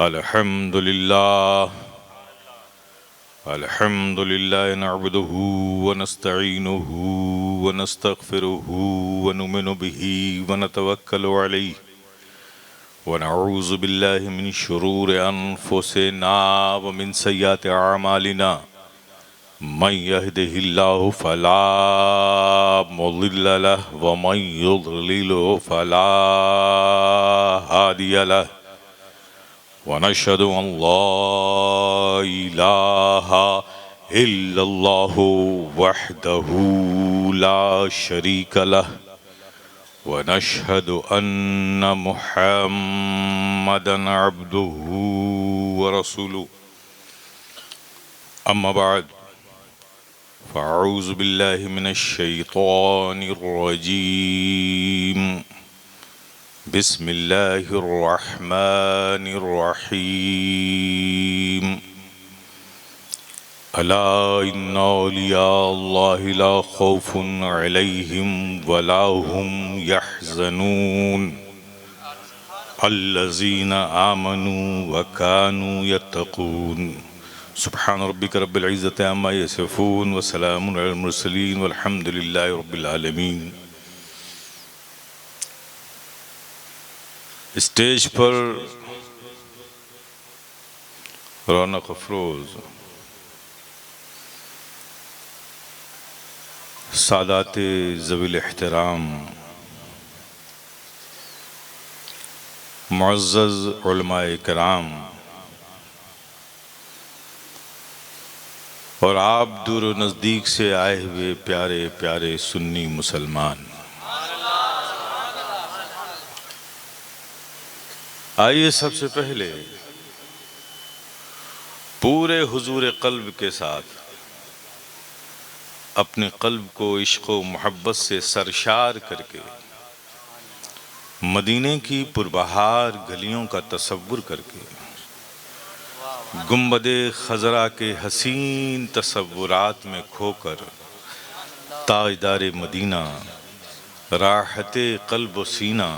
الحمد لله الحمد لله نعبده ونستعينه ونستغفره ونؤمن به ونتوكل عليه ونعوذ بالله من شرور أنفسنا ومن سيئات أعمالنا من يهده الله فلا مضل له ومن يضلل فلا هادي له ونشهد أن لا إله إلا الله وحده لا شريك له ونشهد أن محمدا عبده ورسوله أما بعد فأعوذ بالله من الشيطان الرجيم بسم الله الرحمن الرحيم ألا إن أولياء الله لا خوف عليهم ولا هم يحزنون الذين آمنوا وكانوا يتقون سبحان ربك رب العزة عما يصفون وسلام على المرسلين والحمد لله رب العالمين۔ اسٹیج پر رونق افروز سادات ذوی الاحترام، معزز علماء کرام اور آپ دور و نزدیک سے آئے ہوئے پیارے پیارے سنی مسلمان، آئیے سب سے پہلے پورے حضور قلب کے ساتھ اپنے قلب کو عشق و محبت سے سرشار کر کے مدینے کی پربہار گلیوں کا تصور کر کے گنبد خضرا کے حسین تصورات میں کھو کر تاجدار مدینہ راحت قلب و سینہ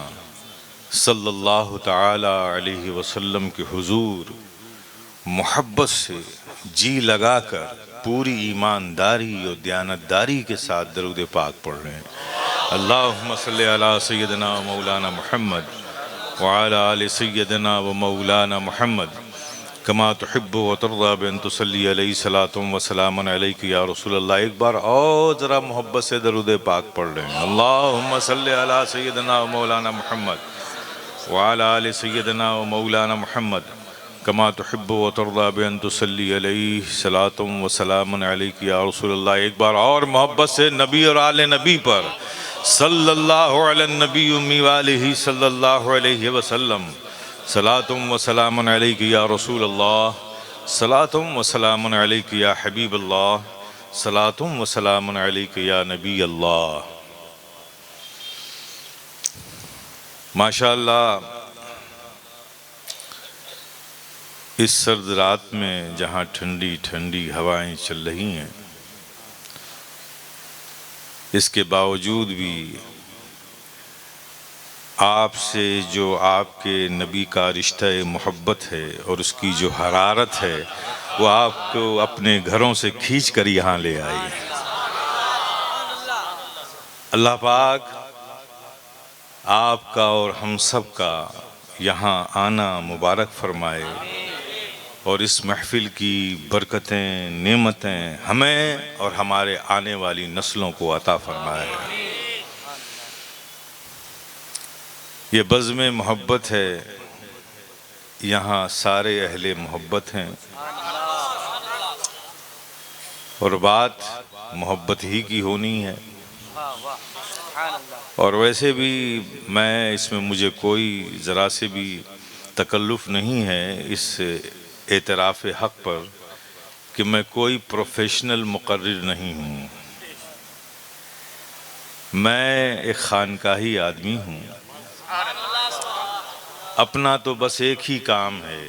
صلی اللہ تعالی علیہ وسلم کے حضور محبت سے جی لگا کر پوری ایمانداری اور دیانتداری کے ساتھ درود پاک پڑھ رہے ہیں۔ اللہم صلی علی سیدنا و مولانا محمد وعلی آل سیدنا و مولانا محمد کما تحب و ترضى بأن تصلی علیہ صلاۃ و سلام علیک یا رسول اللہ۔ ایک بار اور ذرا محبت سے درود پاک پڑھ رہے ہیں۔ اللہم صلی علی سیدنا و مولانا محمد وعلى آل سيدنا ومولانا محمد كما تحب وترضى بأن تصلي عليه صلاة وسلام عليك يا رسول اللہ۔ ایک بار اور محبت سے نبی اور آل نبی پر صلی اللہ علی النبی امی وآلہ صلی اللہ علیہ وسلم صلاة وسلام عليك یا رسول اللہ، صلاة وسلام عليك یا حبیب اللہ، صلاة وسلام عليك یا نبی اللہ۔ ماشاءاللہ اس سرد رات میں جہاں ٹھنڈی ٹھنڈی ہوائیں چل رہی ہیں، اس کے باوجود بھی آپ سے جو آپ کے نبی کا رشتہ محبت ہے اور اس کی جو حرارت ہے وہ آپ کو اپنے گھروں سے کھینچ کر یہاں لے آئی۔ اللہ پاک آپ کا اور ہم سب کا یہاں آنا مبارک فرمائے اور اس محفل کی برکتیں نعمتیں ہمیں اور ہمارے آنے والی نسلوں کو عطا فرمائے۔ یہ بزم محبت ہے، یہاں سارے اہل محبت ہیں اور بات محبت ہی کی ہونی ہے۔ اور ویسے بھی میں اس میں مجھے کوئی ذرا سے بھی تکلف نہیں ہے اس اعتراف حق پر کہ میں کوئی پروفیشنل مقرر نہیں ہوں، میں ایک خانقاہی آدمی ہوں۔ اپنا تو بس ایک ہی کام ہے،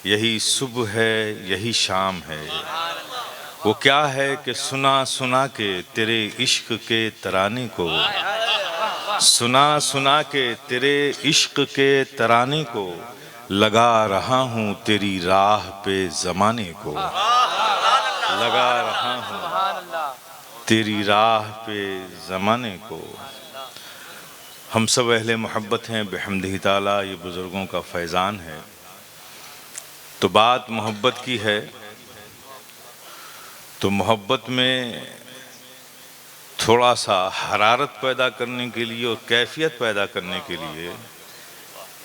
یہی صبح ہے یہی شام ہے۔ وہ کیا ہے کہ سنا سنا کے تیرے عشق کے ترانے کو، سنا سنا کے تیرے عشق کے ترانے کو لگا رہا ہوں تیری راہ پہ زمانے کو، لگا رہا ہوں تیری راہ پہ زمانے کو۔ ہم سب اہل محبت ہیں بحمدہ تعالیٰ، یہ بزرگوں کا فیضان ہے۔ تو بات محبت کی ہے، تو محبت میں تھوڑا سا حرارت پیدا کرنے کے لیے اور کیفیت پیدا کرنے کے لیے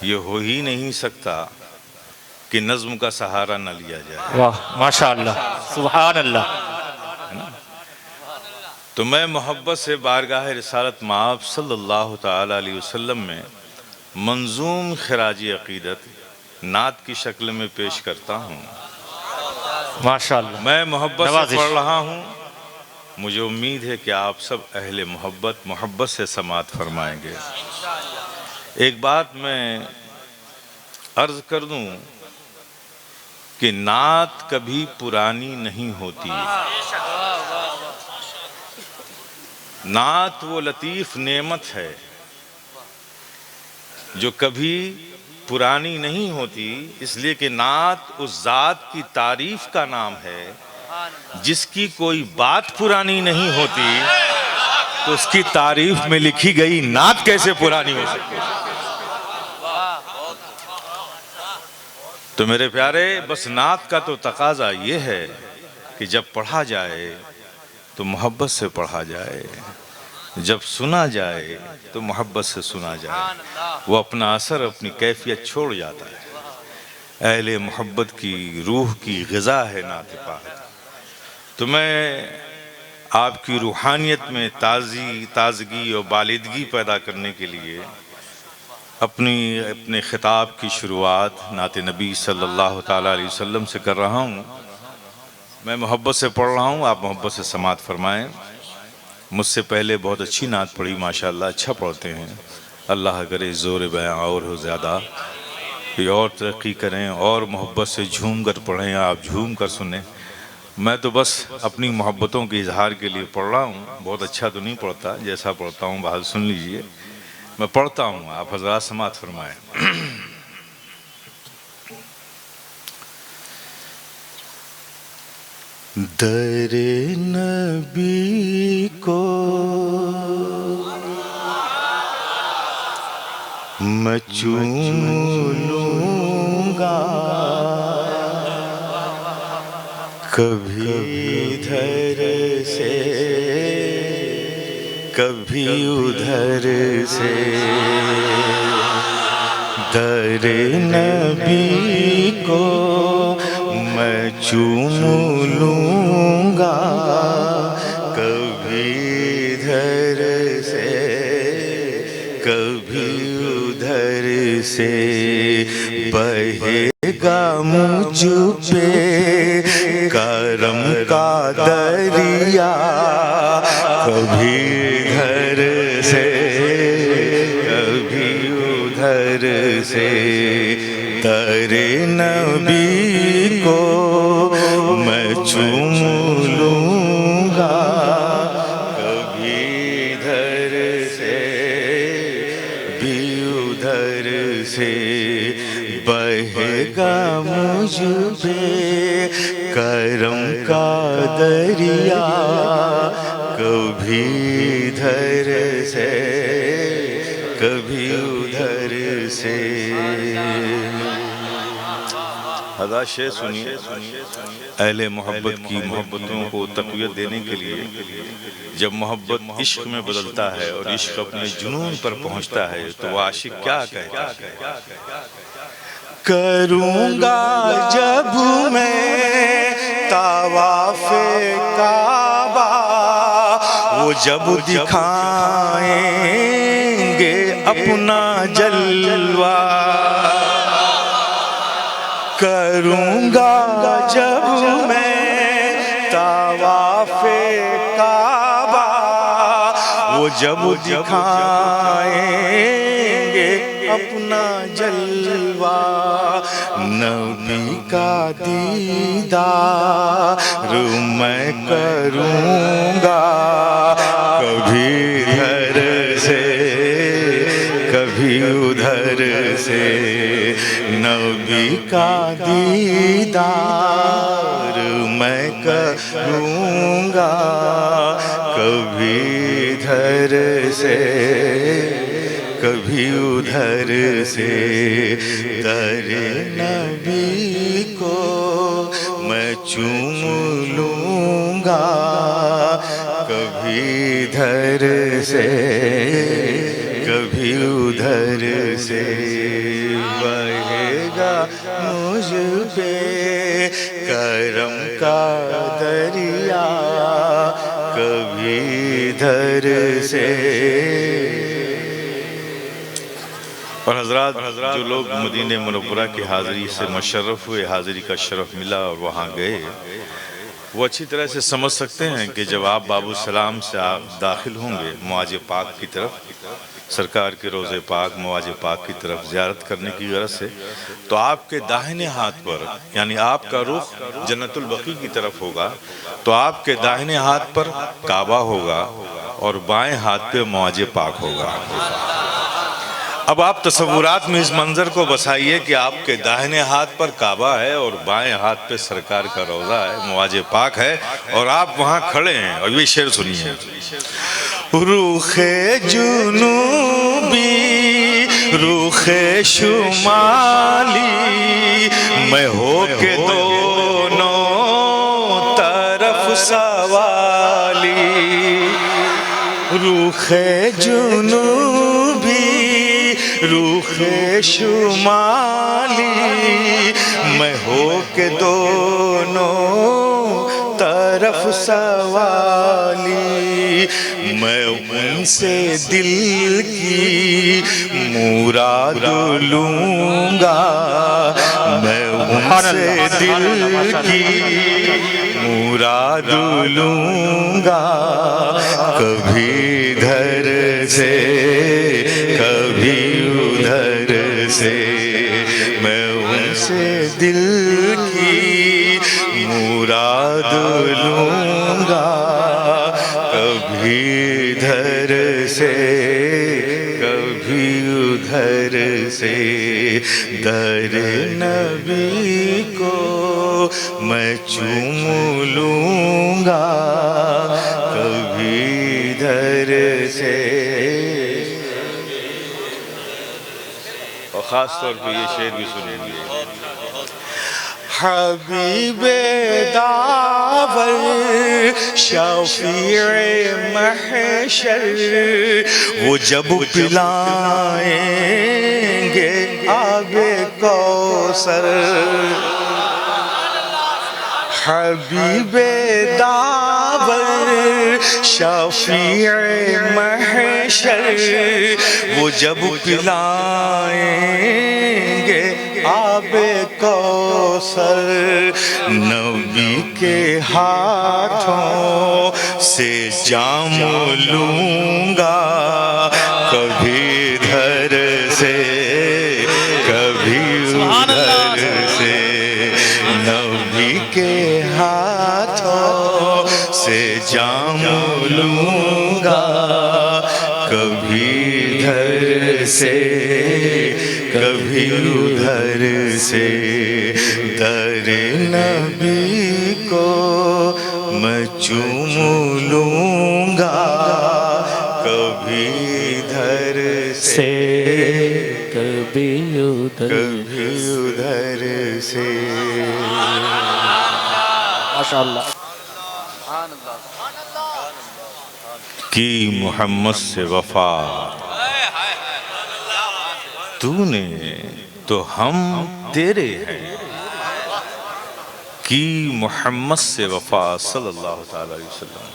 یہ ہو ہی نہیں سکتا کہ نظم کا سہارا نہ لیا جائے۔ واہ ماشاءاللہ، سبحان اللہ۔ تو میں محبت سے بارگاہ رسالت مآب صلی اللہ تعالی علیہ وسلم میں منظوم خراج عقیدت نعت کی شکل میں پیش کرتا ہوں۔ ماشاءاللہ، میں محبت سے نوازش۔ پڑھ رہا ہوں، مجھے امید ہے کہ آپ سب اہل محبت سے سماعت فرمائیں گے۔ ایک بات میں عرض کر دوں کہ نعت کبھی پرانی نہیں ہوتی۔ نعت وہ لطیف نعمت ہے جو کبھی پرانی نہیں ہوتی، اس لیے کہ نعت اس ذات کی تعریف کا نام ہے جس کی کوئی بات پرانی نہیں ہوتی، تو اس کی تعریف میں لکھی گئی نعت کیسے پرانی ہو سکتی؟ تو میرے پیارے، بس نعت کا تو تقاضا یہ ہے کہ جب پڑھا جائے تو محبت سے پڑھا جائے، جب سنا جائے تو محبت سے سنا جائے۔ وہ اپنا اثر، اپنی کیفیت چھوڑ جاتا ہے۔ اہل محبت کی روح کی غذا ہے نعت پاک۔ تو میں آپ کی روحانیت میں تازگی اور بالدگی پیدا کرنے کے لیے اپنے خطاب کی شروعات نعت نبی صلی اللہ تعالیٰ علیہ وسلم سے کر رہا ہوں۔ میں محبت سے پڑھ رہا ہوں، آپ محبت سے سماعت فرمائیں۔ مجھ سے پہلے بہت اچھی نعت پڑھی، ماشاءاللہ اچھا پڑھتے ہیں۔ اللہ کرے زور بیاں اور ہو زیادہ، یہ اور ترقی کریں اور محبت سے جھوم کر پڑھیں، آپ جھوم کر سنیں۔ میں تو بس اپنی محبتوں کے اظہار کے لیے پڑھ رہا ہوں، بہت اچھا تو نہیں پڑھتا، جیسا پڑھتا ہوں بحال سن لیجئے۔ میں پڑھتا ہوں، آپ حضرات سماعت فرمائیں۔ در نبی کو میں چوم لوں گا، کبھی ادھر سے کبھی ادھر سے۔ در نبی کو میں چوم لوں گا، کبھی ادھر سے کبھی ادھر سے۔ بہے گا مجھ پہ کرم کا دریا، کبھی ادھر سے کبھی ادھر سے۔ در نبی کو میں چوم لوں گا، کبھی ادھر سے بھی ادھر سے۔ بہے گا مجھ پہ کرم کا دریا، کبھی ادھر سے کبھی ادھر سے۔ حضرات شعر سنیے۔ اہل محبت کی محبتوں کو تقویت دینے کے لیے جب محبت عشق میں بدلتا ہے اور عشق اپنے جنون پر پہنچتا ہے تو وہ عاشق کیا کہتا ہے؟ کروں گا جب میں طواف کعبہ، وہ جب دکھائیں گے اپنا جلوہ۔ کروں گا جب میں طواف کعبہ، وہ جب دکھائیں گے اپنا جلوہ۔ نبی کا دیدار میں کروں گا، کبھی ادھر سے کبھی ادھر سے۔ نبی کا دیدار میں کروں گا، کبھی ادھر سے کبھی ادھر سے، در نبی کو میں چوم لوں گا، کبھی ادھر سے کبھی ادھر سے، بہے گا مجھ پہ کرم کا دریا، کبھی ادھر سے۔ اور حضرات جو لوگ مدینہ منورہ کی حاضری سے مشرف ہوئے، حاضری کا شرف ملا اور وہاں گئے، وہ اچھی طرح سے سمجھ سکتے ہیں کہ جب آپ باب السلام سے آپ داخل ہوں گے مواج پاک کی طرف، سرکار کے روضہ پاک مواج پاک کی طرف زیارت کرنے کی غرض سے، تو آپ کے داہنے ہاتھ پر، یعنی آپ کا رخ جنت البقیع کی طرف ہوگا، تو آپ کے داہنے ہاتھ پر کعبہ ہوگا اور بائیں ہاتھ پہ مواج پاک ہوگا۔ اب آپ تصورات میں اس منظر کو بسائیے کہ آپ کے داہنے ہاتھ پر کعبہ ہے اور بائیں ہاتھ پہ سرکار کا روضہ ہے، مواج پاک ہے، اور آپ وہاں کھڑے ہیں۔ اور یہ شعر سنیے: رخ جنوبی رخ شمالی میں ہو کے دونوں طرف سوالی، رخ جنوبی رخ شمالی میں ہو کے دونوں طرف سوالی، میں ان سے دل کی مراد لوں گا، میں ان سے دل کی مراد لوں گا، کبھی ادھر سے کبھی ادھر سے، میں ان سے دل کی مراد لوں گا، کبھی ادھر سے کبھی ادھر سے، در نبی کو میں چوم لوں گا، کبھی ادھر سے۔ اور خاص طور پہ یہ شعر بھی سنیں گے: حبیب داور شفیع محشر، وہ جب پلائیں گے آب کوثر، حبیب داور شفیع محشر، وہ جب پلائیں گے آب کوثر، نبی کے ہاتھوں سے جام لوں گا، کبھی ادھر سے کبھی ادھر سے، نبی کے ہاتھوں سے جام لوں گا، کبھی ادھر سے کبھی ادھر سے، در نبی کو میں چوم لوں گا، کبھی ادھر سے کبھی ادھر سے۔ ماشاءاللہ۔ کی محمد سے وفا تو نے تو ہم تیرے ہیں، کی محمد سے وفا صلی اللہ تعالی علیہ وسلم،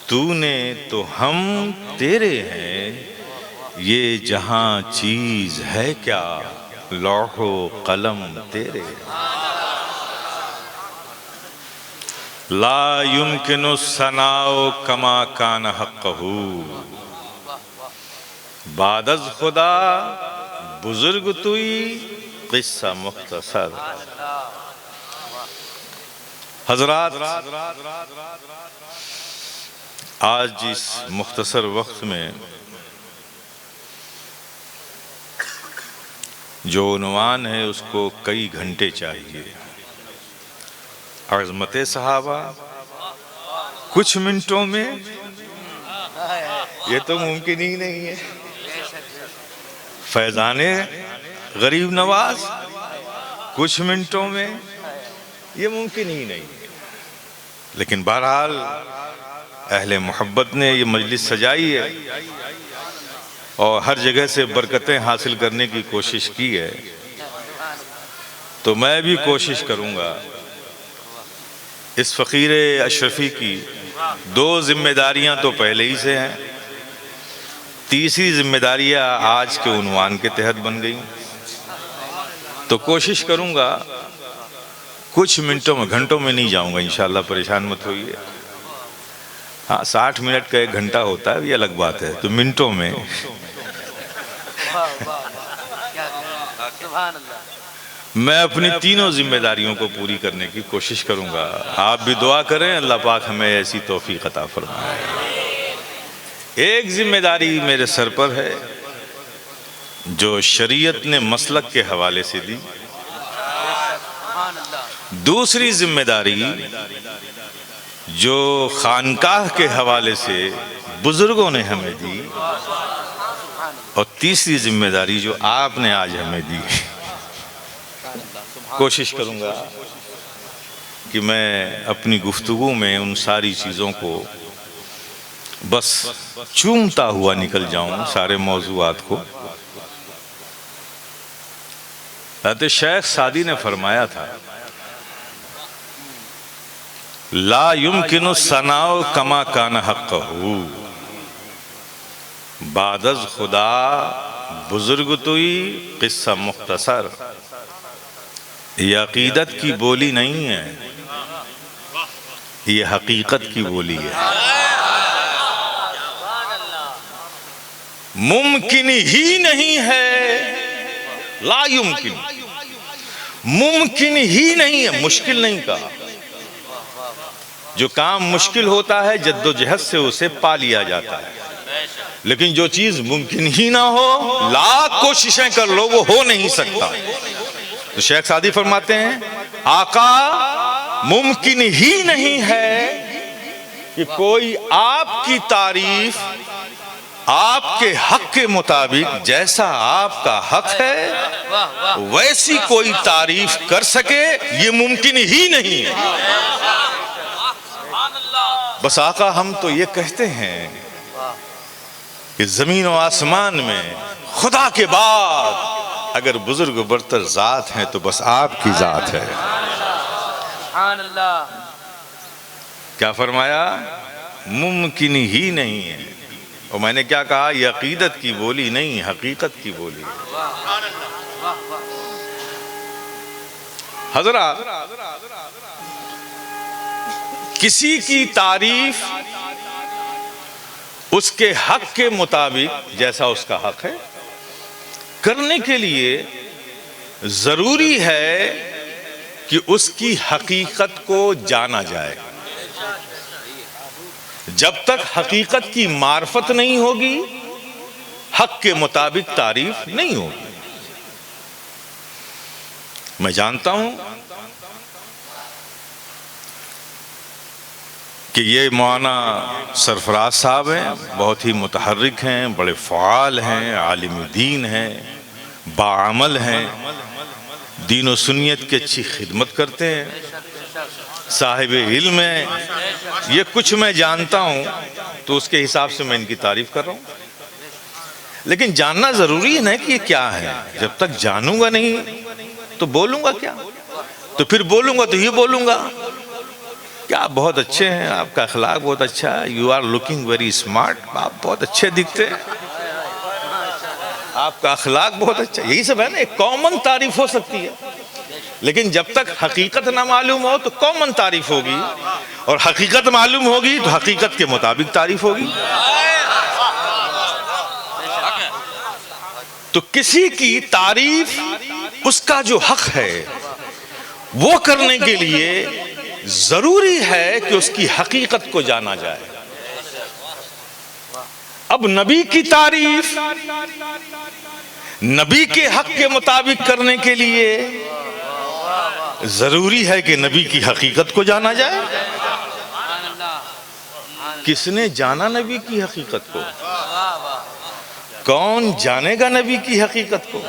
تو نے تو ہم تیرے ہیں، یہ جہاں چیز ہے کیا لوح و قلم تیرے، لا يمكن الثناء كما كان حقه، بعد از خدا بزرگ توئی قصہ مختصر۔ حضرات آج اس مختصر وقت میں جو عنوان ہے اس کو کئی گھنٹے چاہیے. عظمت صحابہ کچھ منٹوں میں، یہ تو ممکن ہی نہیں ہے. فیضان غریب نواز کچھ منٹوں میں، یہ ممکن ہی نہیں ہے. لیکن بہرحال اہل محبت نے یہ مجلس سجائی ہے اور ہر جگہ سے برکتیں حاصل کرنے کی کوشش کی ہے، تو میں بھی کوشش کروں گا. اس فقیر اشرفی کی 2 ذمہ داریاں تو پہلے ہی سے ہیں، تیسری ذمہ داریاں آج کے عنوان کے تحت بن گئی. تو کوشش کروں گا کچھ منٹوں میں، گھنٹوں میں نہیں جاؤں گا انشاءاللہ، پریشان مت ہوئیے. ہاں 60 منٹ کا 1 گھنٹہ ہوتا ہے، یہ الگ بات ہے. تو منٹوں میں میں اپنی تینوں ذمہ داریوں کو پوری کرنے کی کوشش کروں گا. آپ بھی دعا کریں اللہ پاک ہمیں ایسی توفیق عطا فرمائے. ایک ذمہ داری میرے سر پر ہے جو شریعت نے مسلک کے حوالے سے دی. دوسری ذمہ داری جو خانقاہ کے حوالے سے بزرگوں نے ہمیں دی، اور تیسری ذمہ داری جو آپ نے آج ہمیں دی. کوشش کروں گا کہ میں اپنی گفتگو میں ان ساری چیزوں کو بس چومتا ہوا نکل جاؤں، سارے موضوعات کو. حضرت شیخ سعدی نے فرمایا تھا لا يمكن الثناء كما كان حقه. بعد از خدا بزرگ توئی قصہ مختصر. یہ عقیدت کی بولی نہیں ہے، یہ حقیقت کی بولی ہے. ممکن ہی نہیں ہے، لا يمكن، ممکن ہی نہیں ہے، مشکل نہیں کہا. جو کام مشکل ہوتا ہے جد و جہد سے اسے پا لیا جاتا ہے، لیکن جو چیز ممکن ہی نہ ہو لاکھ کوششیں کر لو وہ ہو نہیں سکتا. تو شیخ سعدی فرماتے ہیں آقا ممکن ہی نہیں ہے کہ کوئی آپ کی تعریف آپ کے حق کے مطابق جیسا آپ کا حق ہے ویسی کوئی تعریف کر سکے، یہ ممکن ہی نہیں ہے. بس آقا ہم تو یہ کہتے ہیں کہ زمین و آسمان میں خدا کے بعد اگر بزرگ و برتر ذات ہیں تو بس آپ کی ذات ہے. کیا فرمایا؟ ممکن ہی نہیں ہے. اور میں نے کیا کہا؟ یہ عقیدت کی بولی نہیں، حقیقت کی بولی. حضرات کسی کی تعریف اس کے حق کے مطابق جیسا اس کا حق ہے کرنے کے لیے ضروری ہے کہ اس کی حقیقت کو جانا جائے. جب تک حقیقت کی معرفت نہیں ہوگی حق کے مطابق تعریف نہیں ہوگی. میں جانتا ہوں کہ یہ مولانا سرفراز صاحب ہیں، بہت ہی متحرک ہیں، بڑے فعال ہیں، عالم دین ہیں، باعمل ہیں، دین و سنیت کی اچھی خدمت کرتے ہیں، صاحب علم ہیں. یہ کچھ میں جانتا ہوں تو اس کے حساب سے میں ان کی تعریف کر رہا ہوں. لیکن جاننا ضروری ہے نا کہ یہ کیا ہے. جب تک جانوں گا نہیں تو بولوں گا کیا؟ تو پھر بولوں گا تو یہ بولوں گا کہ آپ بہت اچھے ہیں، آپ کا اخلاق بہت اچھا ہے، you are looking very smart, آپ بہت اچھے دکھتے ہیں، آپ کا اخلاق بہت اچھا. یہی سب ہے نا، ایک کامن تعریف ہو سکتی ہے. لیکن جب تک حقیقت نہ معلوم ہو تو کامن تعریف ہوگی، اور حقیقت معلوم ہوگی تو حقیقت کے مطابق تعریف ہوگی. تو کسی کی تعریف اس کا جو حق ہے وہ کرنے کے لیے ضروری ہے کہ اس کی حقیقت کو جانا جائے. اب نبی کی تعریف نبی کے حق کے مطابق کرنے کے لیے ضروری ہے کہ نبی کی حقیقت کو جانا جائے۔ کس نے جانا نبی کی حقیقت کو؟ کون جانے گا نبی کی حقیقت کو؟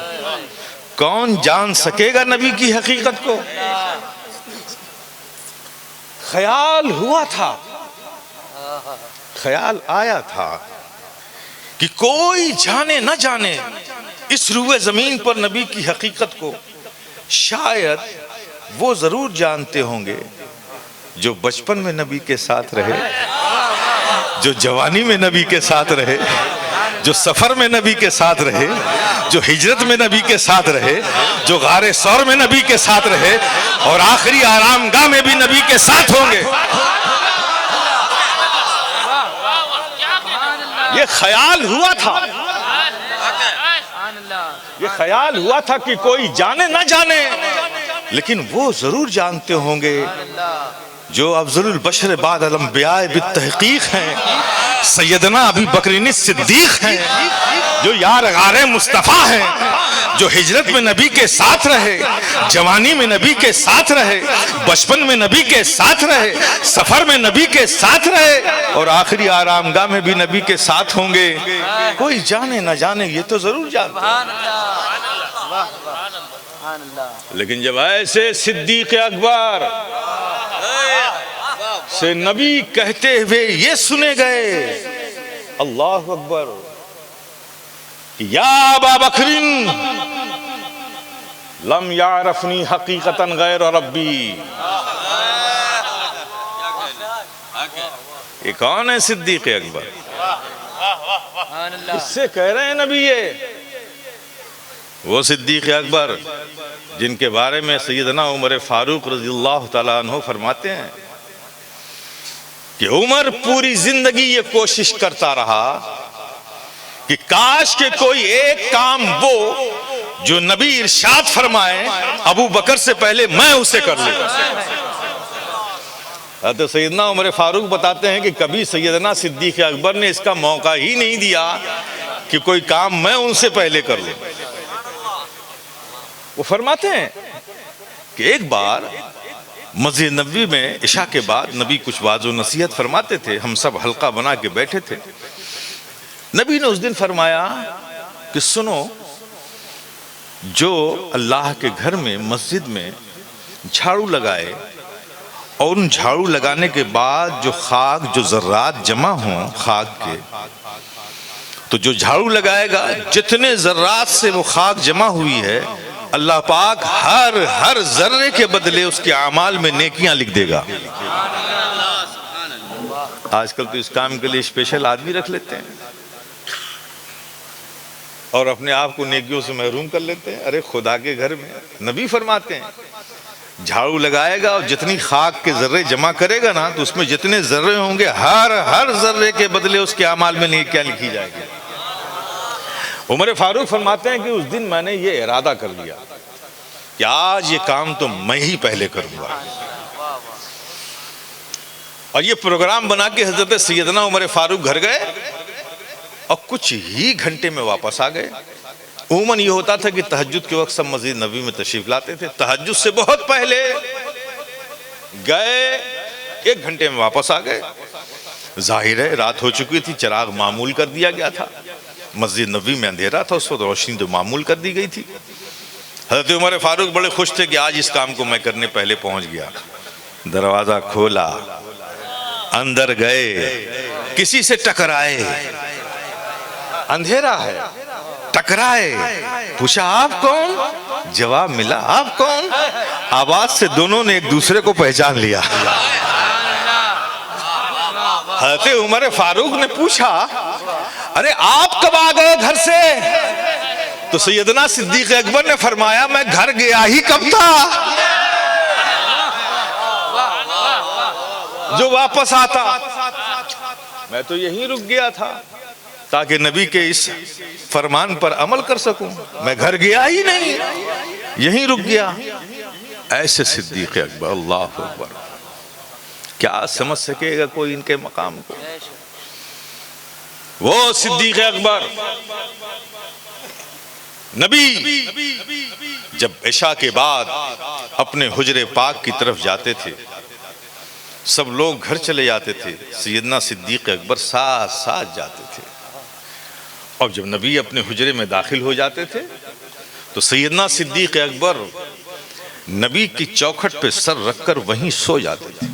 کون جان سکے گا نبی کی حقیقت کو؟ خیال ہوا تھا، خیال آیا تھا کہ کوئی جانے نہ جانے اس روئے زمین پر نبی کی حقیقت کو، شاید وہ ضرور جانتے ہوں گے جو بچپن میں نبی کے ساتھ رہے، جو جوانی میں نبی کے ساتھ رہے، جو سفر میں نبی کے ساتھ رہے، جو ہجرت میں نبی کے ساتھ رہے، جو غار ثور میں نبی کے ساتھ رہے، اور آخری آرام گاہ میں بھی نبی کے ساتھ ہوں گے۔ یہ خیال ہوا تھا، یہ خیال ہوا تھا کہ کوئی جانے نہ جانے، لیکن وہ ضرور جانتے ہوں گے جو افضل البشر بعد الانبیاء بالتحقیق ہیں، سیدنا ابی بکر صدیق ہیں، جو یار غار مصطفیٰ ہیں، جو ہجرت میں نبی کے ساتھ رہے، جوانی میں نبی کے ساتھ رہے، بچپن میں نبی کے ساتھ رہے، سفر میں نبی کے ساتھ رہے، اور آخری آرام گاہ میں بھی نبی کے ساتھ ہوں گے۔ کوئی جانے نہ جانے یہ تو ضرور جانتے ہیں، لیکن جب ایسے صدیق اکبر سے نبی کہتے ہوئے یہ سنے گئے، اللہ اکبر، یا ابا بکر لم یعرفنی حقیقتا غیر ربی۔ یہ کون ہے صدیق اکبر؟ اس سے کہہ رہے ہیں نبی، یہ وہ صدیق اکبر جن کے بارے میں سیدنا عمر فاروق رضی اللہ تعالیٰ عنہ فرماتے ہیں کہ عمر پوری زندگی یہ کوشش کرتا رہا کہ کاش کہ کوئی ایک کام وہ جو نبی ارشاد فرمائے ابو بکر سے پہلے میں اسے کر لوں۔ حضرت سیدنا عمر فاروق بتاتے ہیں کہ کبھی سیدنا صدیق اکبر نے اس کا موقع ہی نہیں دیا کہ کوئی کام میں ان سے پہلے کر لوں۔ وہ فرماتے ہیں کہ ایک بار مسجد نبوی میں عشاء کے بعد نبی کچھ واعظ و نصیحت فرماتے تھے، ہم سب حلقہ بنا کے بیٹھے تھے۔ نبی نے اس دن فرمایا کہ سنو، جو اللہ کے گھر میں مسجد میں جھاڑو لگائے اور ان جھاڑو لگانے کے بعد جو خاک، جو ذرات جمع ہوں خاک کے، تو جو جھاڑو لگائے گا جتنے ذرات سے وہ خاک جمع ہوئی ہے، اللہ پاک ہر ذرے کے بدلے اس کے اعمال میں نیکیاں لکھ دے گا۔ آج کل تو اس کام کے لیے اسپیشل آدمی رکھ لیتے ہیں اور اپنے آپ کو نیکیوں سے محروم کر لیتے ہیں۔ ارے خدا کے گھر میں نبی فرماتے ہیں جھاڑو لگائے گا اور جتنی خاک کے ذرے جمع کرے گا نا، تو اس میں جتنے ذرے ہوں گے ہر ذرے کے بدلے اس کے اعمال میں نیکیاں لکھی جائے گی۔ عمر فاروق فرماتے ہیں کہ اس دن میں نے یہ ارادہ کر لیا کہ آج یہ کام تو میں ہی پہلے کروں گا، اور یہ پروگرام بنا کے حضرت سیدنا عمر فاروق گھر گئے اور کچھ ہی گھنٹے میں واپس آ گئے۔ عموماً یہ ہوتا تھا کہ تہجد کے وقت سب مسجد نبوی میں تشریف لاتے تھے، تہجد سے بہت پہلے گئے، 1 گھنٹے میں واپس آ گئے۔ ظاہر ہے رات ہو چکی تھی، چراغ معمول کر دیا گیا تھا، مسجد نبوی میں اندھیرا تھا، اس وقت روشنی تو معمول کر دی گئی تھی۔ حضرت عمر فاروق بڑے خوش تھے کہ آج اس کام کو میں کرنے پہلے پہنچ گیا۔ دروازہ کھولا، اندر گئے، کسی سے ٹکرائے، اندھیرا ہے، ٹکرائے، پوچھا آپ کون؟ جواب ملا آپ کون؟ آواز سے دونوں نے ایک دوسرے کو پہچان لیا۔ حضرت عمر فاروق نے پوچھا ارے آپ کب آ گئے گھر سے؟ تو سیدنا صدیق اکبر نے فرمایا میں گھر گیا ہی کب تھا جو واپس آتا، میں تو یہیں رک گیا تھا تاکہ نبی کے اس فرمان پر عمل کر سکوں، میں گھر گیا ہی نہیں، یہیں رک گیا۔ ایسے صدیق اکبر، اللہ اکبر، کیا سمجھ سکے گا کوئی ان کے مقام کو؟ وہ صدیق اکبر نبی جب عشاء کے بعد اپنے حجرے پاک کی طرف جاتے تھے، سب لوگ گھر چلے جاتے تھے، سیدنا صدیق اکبر ساتھ ساتھ جاتے تھے، اور جب نبی اپنے حجرے میں داخل ہو جاتے تھے تو سیدنا صدیق اکبر نبی کی چوکھٹ پہ سر رکھ کر وہیں سو جاتے تھے۔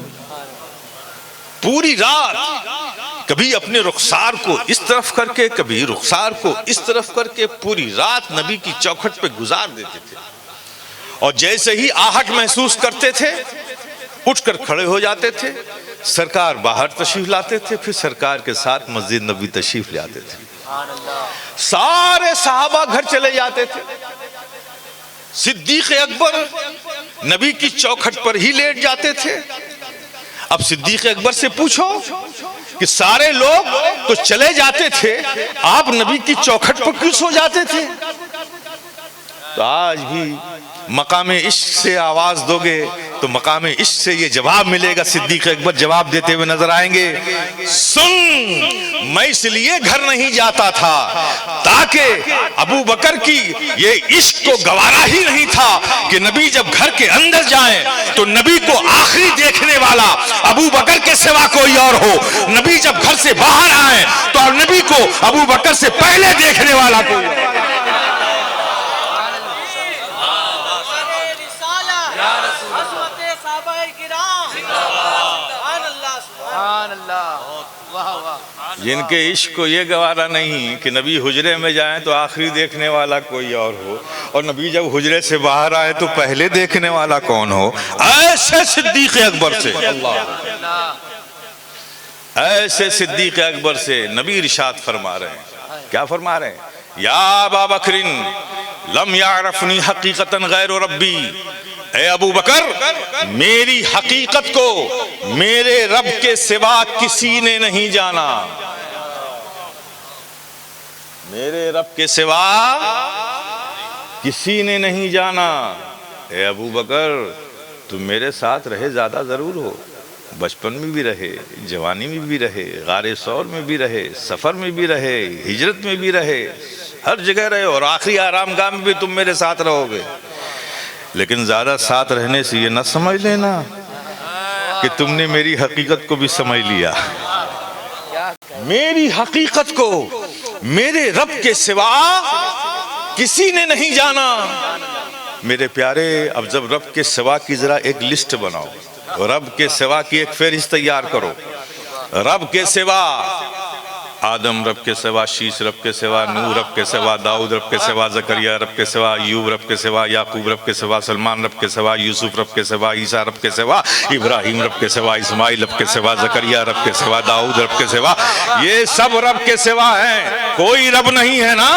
پوری رات کبھی اپنے رخسار کو اس طرف کر کے، کبھی رخسار کو اس طرف کر کے پوری رات نبی کی چوکھٹ پہ گزار دیتے تھے، اور جیسے ہی آہٹ محسوس کرتے تھے اٹھ کر کھڑے ہو جاتے تھے، سرکار باہر تشریف لاتے تھے، پھر سرکار کے ساتھ مسجد نبی تشریف لے آتے تھے۔ سارے صحابہ گھر چلے جاتے تھے، صدیق اکبر نبی کی چوکھٹ پر ہی لیٹ جاتے تھے۔ اب صدیق اکبر سے پوچھو کہ سارے لوگ تو چلے جاتے تھے، آپ نبی کی چوکھٹ پر کیوں سو جاتے تھے؟ تو آج بھی مقام عشق سے آواز دو گے تو مقام عشق سے یہ جواب ملے گا۔ صدیق اکبر جواب دیتے ہوئے نظر آئیں گے، سن، میں اس لیے گھر نہیں جاتا تھا تاکہ ابو بکر کی یہ عشق کو گوارا ہی نہیں تھا کہ نبی جب گھر کے اندر جائیں تو نبی کو آخری دیکھنے والا ابو بکر کے سوا کوئی اور ہو، نبی جب گھر سے باہر آئیں تو نبی کو ابو بکر سے پہلے دیکھنے والا کوئی اور۔ جن کے عشق کو یہ گوارا نہیں کہ نبی حجرے میں جائیں تو آخری دیکھنے والا کوئی اور ہو، اور نبی جب حجرے سے باہر آئے تو پہلے دیکھنے والا کون ہو، ایسے صدیق اکبر سے، ایسے صدیق اکبر سے نبی ارشاد فرما رہے ہیں۔ کیا فرما رہے ہیں؟ یا ابا بکر لم یعرفنی حقیقتا غیر ربی، اے ابو بکر میری حقیقت کو میرے رب کے سوا کسی نے نہیں جانا، میرے رب کے سوا کسی نے نہیں جانا۔ اے ابو بکر تم میرے ساتھ رہے زیادہ ضرور ہو، بچپن میں بھی رہے، جوانی میں بھی رہے، غار ثور میں بھی رہے، سفر میں بھی رہے، ہجرت میں بھی رہے، ہر جگہ رہے، اور آخری آرام گاہ میں بھی تم میرے ساتھ رہو گے، لیکن زیادہ ساتھ رہنے سے یہ نہ سمجھ لینا کہ تم نے میری حقیقت کو بھی سمجھ لیا۔ میری حقیقت کو میرے رب کے سوا کسی نے نہیں جانا۔ میرے پیارے، اب جب رب کے سوا کی ذرا ایک لسٹ بناؤ، رب کے سوا کی ایک فہرست تیار کرو۔ رب کے سوا آدم، رب کے سوا شیش، رب کے سوا نوح، رب کے سوا داؤد، رب کے سوا زکریا، رب کے سوا ایوب، رب کے سوا یعقوب، رب کے سوا سلمان، رب کے سوا یوسف، رب کے سوا عیسیٰ، رب کے سوا ابراہیم، رب کے سوا اسماعیل، رب کے سوا زکریا، رب کے سوا داؤد، رب کے سوا، یہ سب رب کے سوا ہیں، کوئی رب نہیں ہے نا،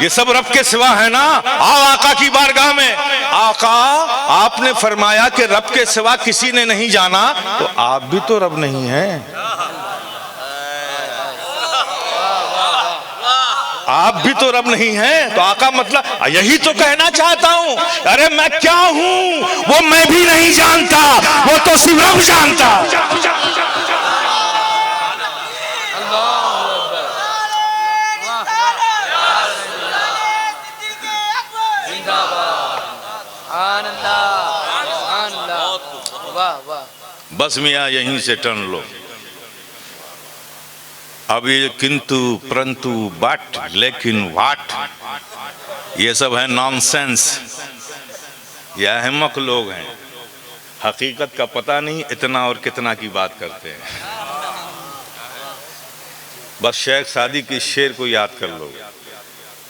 یہ سب رب کے سوا ہے نا۔ آؤ آقا کی بارگاہ میں، آقا آپ نے فرمایا کہ رب کے سوا کسی نے نہیں جانا، تو آپ بھی تو رب نہیں ہیں، آپ بھی تو رب نہیں ہیں۔ تو آقا مطلب یہی تو کہنا چاہتا ہوں، ارے میں کیا ہوں وہ میں بھی نہیں جانتا، وہ تو صرف رب جانتا۔ بس میاں یہیں سے ٹرن لو۔ اب یہ کنتو پرنتو بٹ لیکن واٹ، یہ سب ہے نان سینس، یہ احمق لوگ ہیں، حقیقت کا پتہ نہیں، اتنا اور کتنا کی بات کرتے ہیں۔ بس شیخ سعدی کی شعر کو یاد کر لو،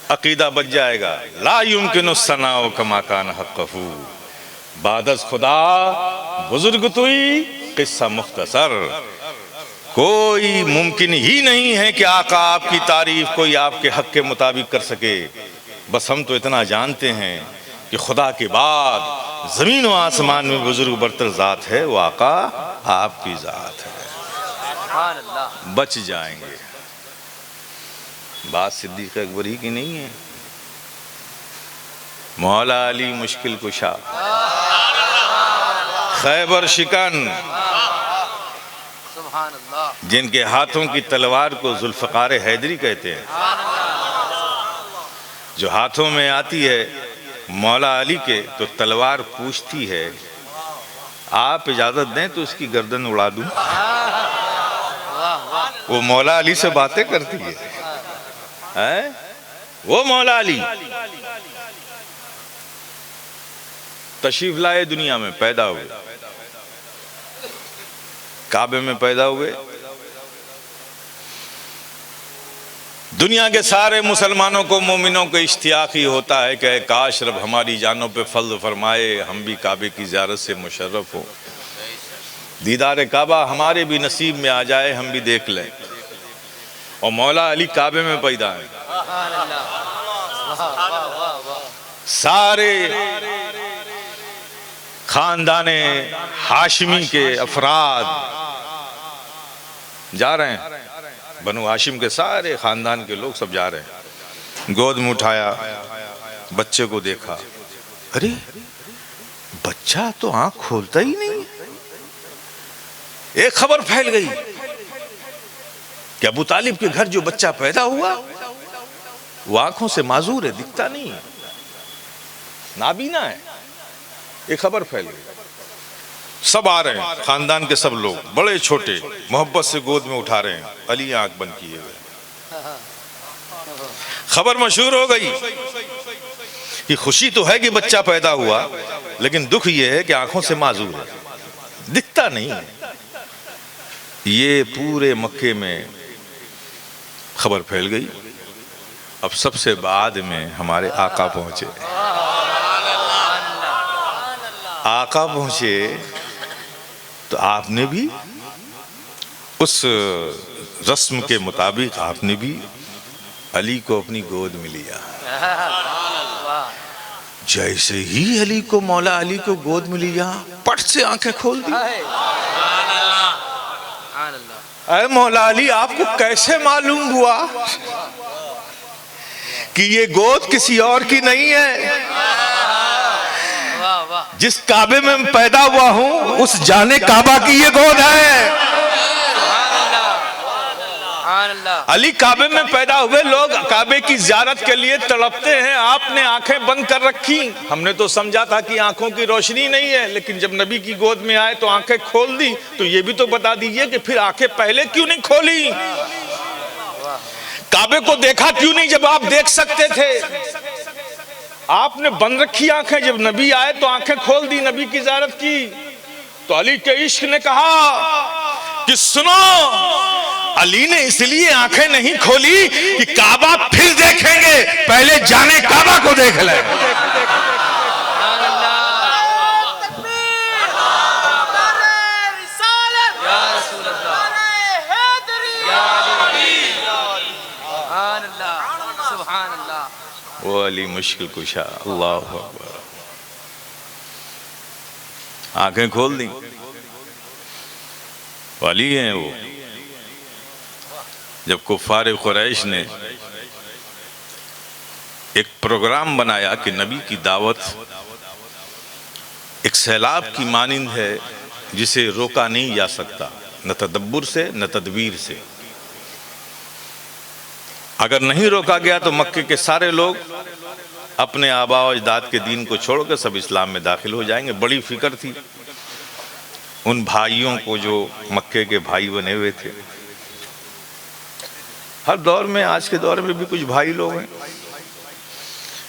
عقیدہ بچ جائے گا۔ لا یمکن الثناء کما کان حقہ، بعد از خدا بزرگ توئی قصہ مختصر، کوئی ممکن ہی نہیں ہے کہ آقا آپ کی تعریف کوئی آپ کے حق کے مطابق کر سکے۔ بس ہم تو اتنا جانتے ہیں کہ خدا کے بعد زمین و آسمان میں بزرگ برتر ذات ہے، وہ آقا آپ کی ذات ہے، بچ جائیں گے۔ بات صدیق اکبر ہی کی نہیں ہے، مولا علی مشکل کشا، خیبر شکن، جن کے ہاتھوں کی تلوار کو ذوالفقار حیدری کہتے ہیں، جو ہاتھوں میں آتی ہے مولا علی کے تو تلوار پوچھتی ہے آپ اجازت دیں تو اس کی گردن اڑا دوں. وہ مولا علی سے باتیں کرتی ہے. وہ مولا علی تشریف لائے دنیا میں پیدا ہوئے, کعبے میں پیدا ہوئے. دنیا کے سارے مسلمانوں کو مومنوں کو اشتیاق ہی ہوتا ہے کہ اے کاش رب ہماری جانوں پہ فضل فرمائے, ہم بھی کعبے کی زیارت سے مشرف ہو, دیدار کعبہ ہمارے بھی نصیب میں آ جائے, ہم بھی دیکھ لیں. اور مولا علی کعبے میں پیدا ہیں. سارے خاندان ہاشمی کے افراد جا رہے ہیں, بنو ہاشم کے سارے خاندان کے لوگ سب جا رہے ہیں. گود میں اٹھایا, بچے کو دیکھا, ارے بچہ تو آنکھ کھولتا ہی نہیں. ایک خبر پھیل گئی کہ ابو طالب کے گھر جو بچہ پیدا ہوا وہ آنکھوں سے معذور ہے, دکھتا نہیں ہے, نابینا ہے. ایک خبر پھیل گئی. سب آ رہے ہیں, خاندان کے سب لوگ بڑے چھوٹے محبت سے گود میں اٹھا رہے ہیں. علی آنکھ بند کیے ہوئے. خبر مشہور ہو گئی کہ خوشی تو ہے کہ بچہ پیدا ہوا, لیکن دکھ یہ ہے کہ آنکھوں سے معذور ہے, دکھتا نہیں ہے. یہ پورے مکے میں خبر پھیل گئی. اب سب سے بعد میں ہمارے آقا پہنچے. آقا پہنچے تو آپ نے بھی اس رسم کے مطابق آپ نے بھی علی کو اپنی گود میں لیا. جیسے ہی علی کو مولا علی کو گود میں لیا, پٹ سے آنکھیں کھول دی. اے مولا علی, آپ کو کیسے معلوم ہوا کہ یہ گود کسی اور کی نہیں ہے؟ جس کعبے میں پیدا ہوا ہوں اس جانے کعبہ کی یہ گود ہے. علی کعبے میں پیدا ہوئے, لوگ کعبے کی زیارت کے لیے تڑپتے ہیں, آپ نے آنکھیں بند کر رکھی. ہم نے تو سمجھا تھا کہ آنکھوں کی روشنی نہیں ہے, لیکن جب نبی کی گود میں آئے تو آنکھیں کھول دی. تو یہ بھی تو بتا دیجئے کہ پھر آنکھیں پہلے کیوں نہیں کھولی؟ کعبے کو دیکھا کیوں نہیں جب آپ دیکھ سکتے تھے؟ آپ نے بند رکھی آنکھیں, جب نبی آئے تو آنکھیں کھول دی, نبی کی زیارت کی. تو علی کے عشق نے کہا کہ سنو, علی نے اس لیے آنکھیں نہیں کھولی کہ کعبہ پھر دیکھیں گے, پہلے جانے کعبہ کو دیکھ لیں. وہ علی مشکل کشا, اللہ اکبر. آنکھیں کھول دیں. علی ہیں وہ. جب کفار قریش نے ایک پروگرام بنایا کہ نبی کی دعوت ایک سیلاب کی مانند ہے جسے روکا نہیں جا سکتا, نہ تدبر سے نہ تدبیر سے. اگر نہیں روکا گیا تو مکے کے سارے لوگ اپنے آباء و اجداد کے دین کو چھوڑ کر سب اسلام میں داخل ہو جائیں گے. بڑی فکر تھی ان بھائیوں کو جو مکے کے بھائی بنے ہوئے تھے. ہر دور میں, آج کے دور میں بھی کچھ بھائی لوگ ہیں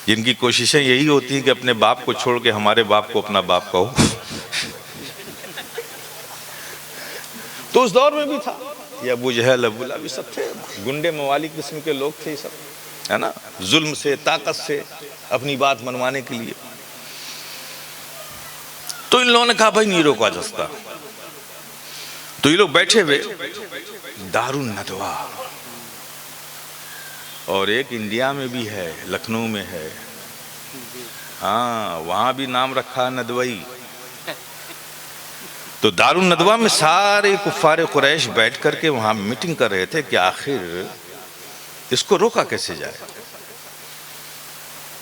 جن کی کوششیں یہی ہوتی ہیں کہ اپنے باپ کو چھوڑ کے ہمارے باپ کو اپنا باپ کہو. تو اس دور میں بھی تھا یہ ابو جہل, ابو لہب, سب تھے گنڈے موالی قسم کے لوگ تھے سب, ہے نا, ظلم سے طاقت سے اپنی بات منوانے کے لیے. تو ان لوگوں نے کہا بھائی نہیں روکا جا سکتا. تو یہ لوگ بیٹھے ہوئے دار الندوہ, اور ایک انڈیا میں بھی ہے, لکھنؤ میں ہے, ہاں وہاں بھی نام رکھا ندوئی. تو دار الندوہ میں سارے کفار قریش بیٹھ کر کے وہاں میٹنگ کر رہے تھے کہ آخر اس کو روکا کیسے جائے.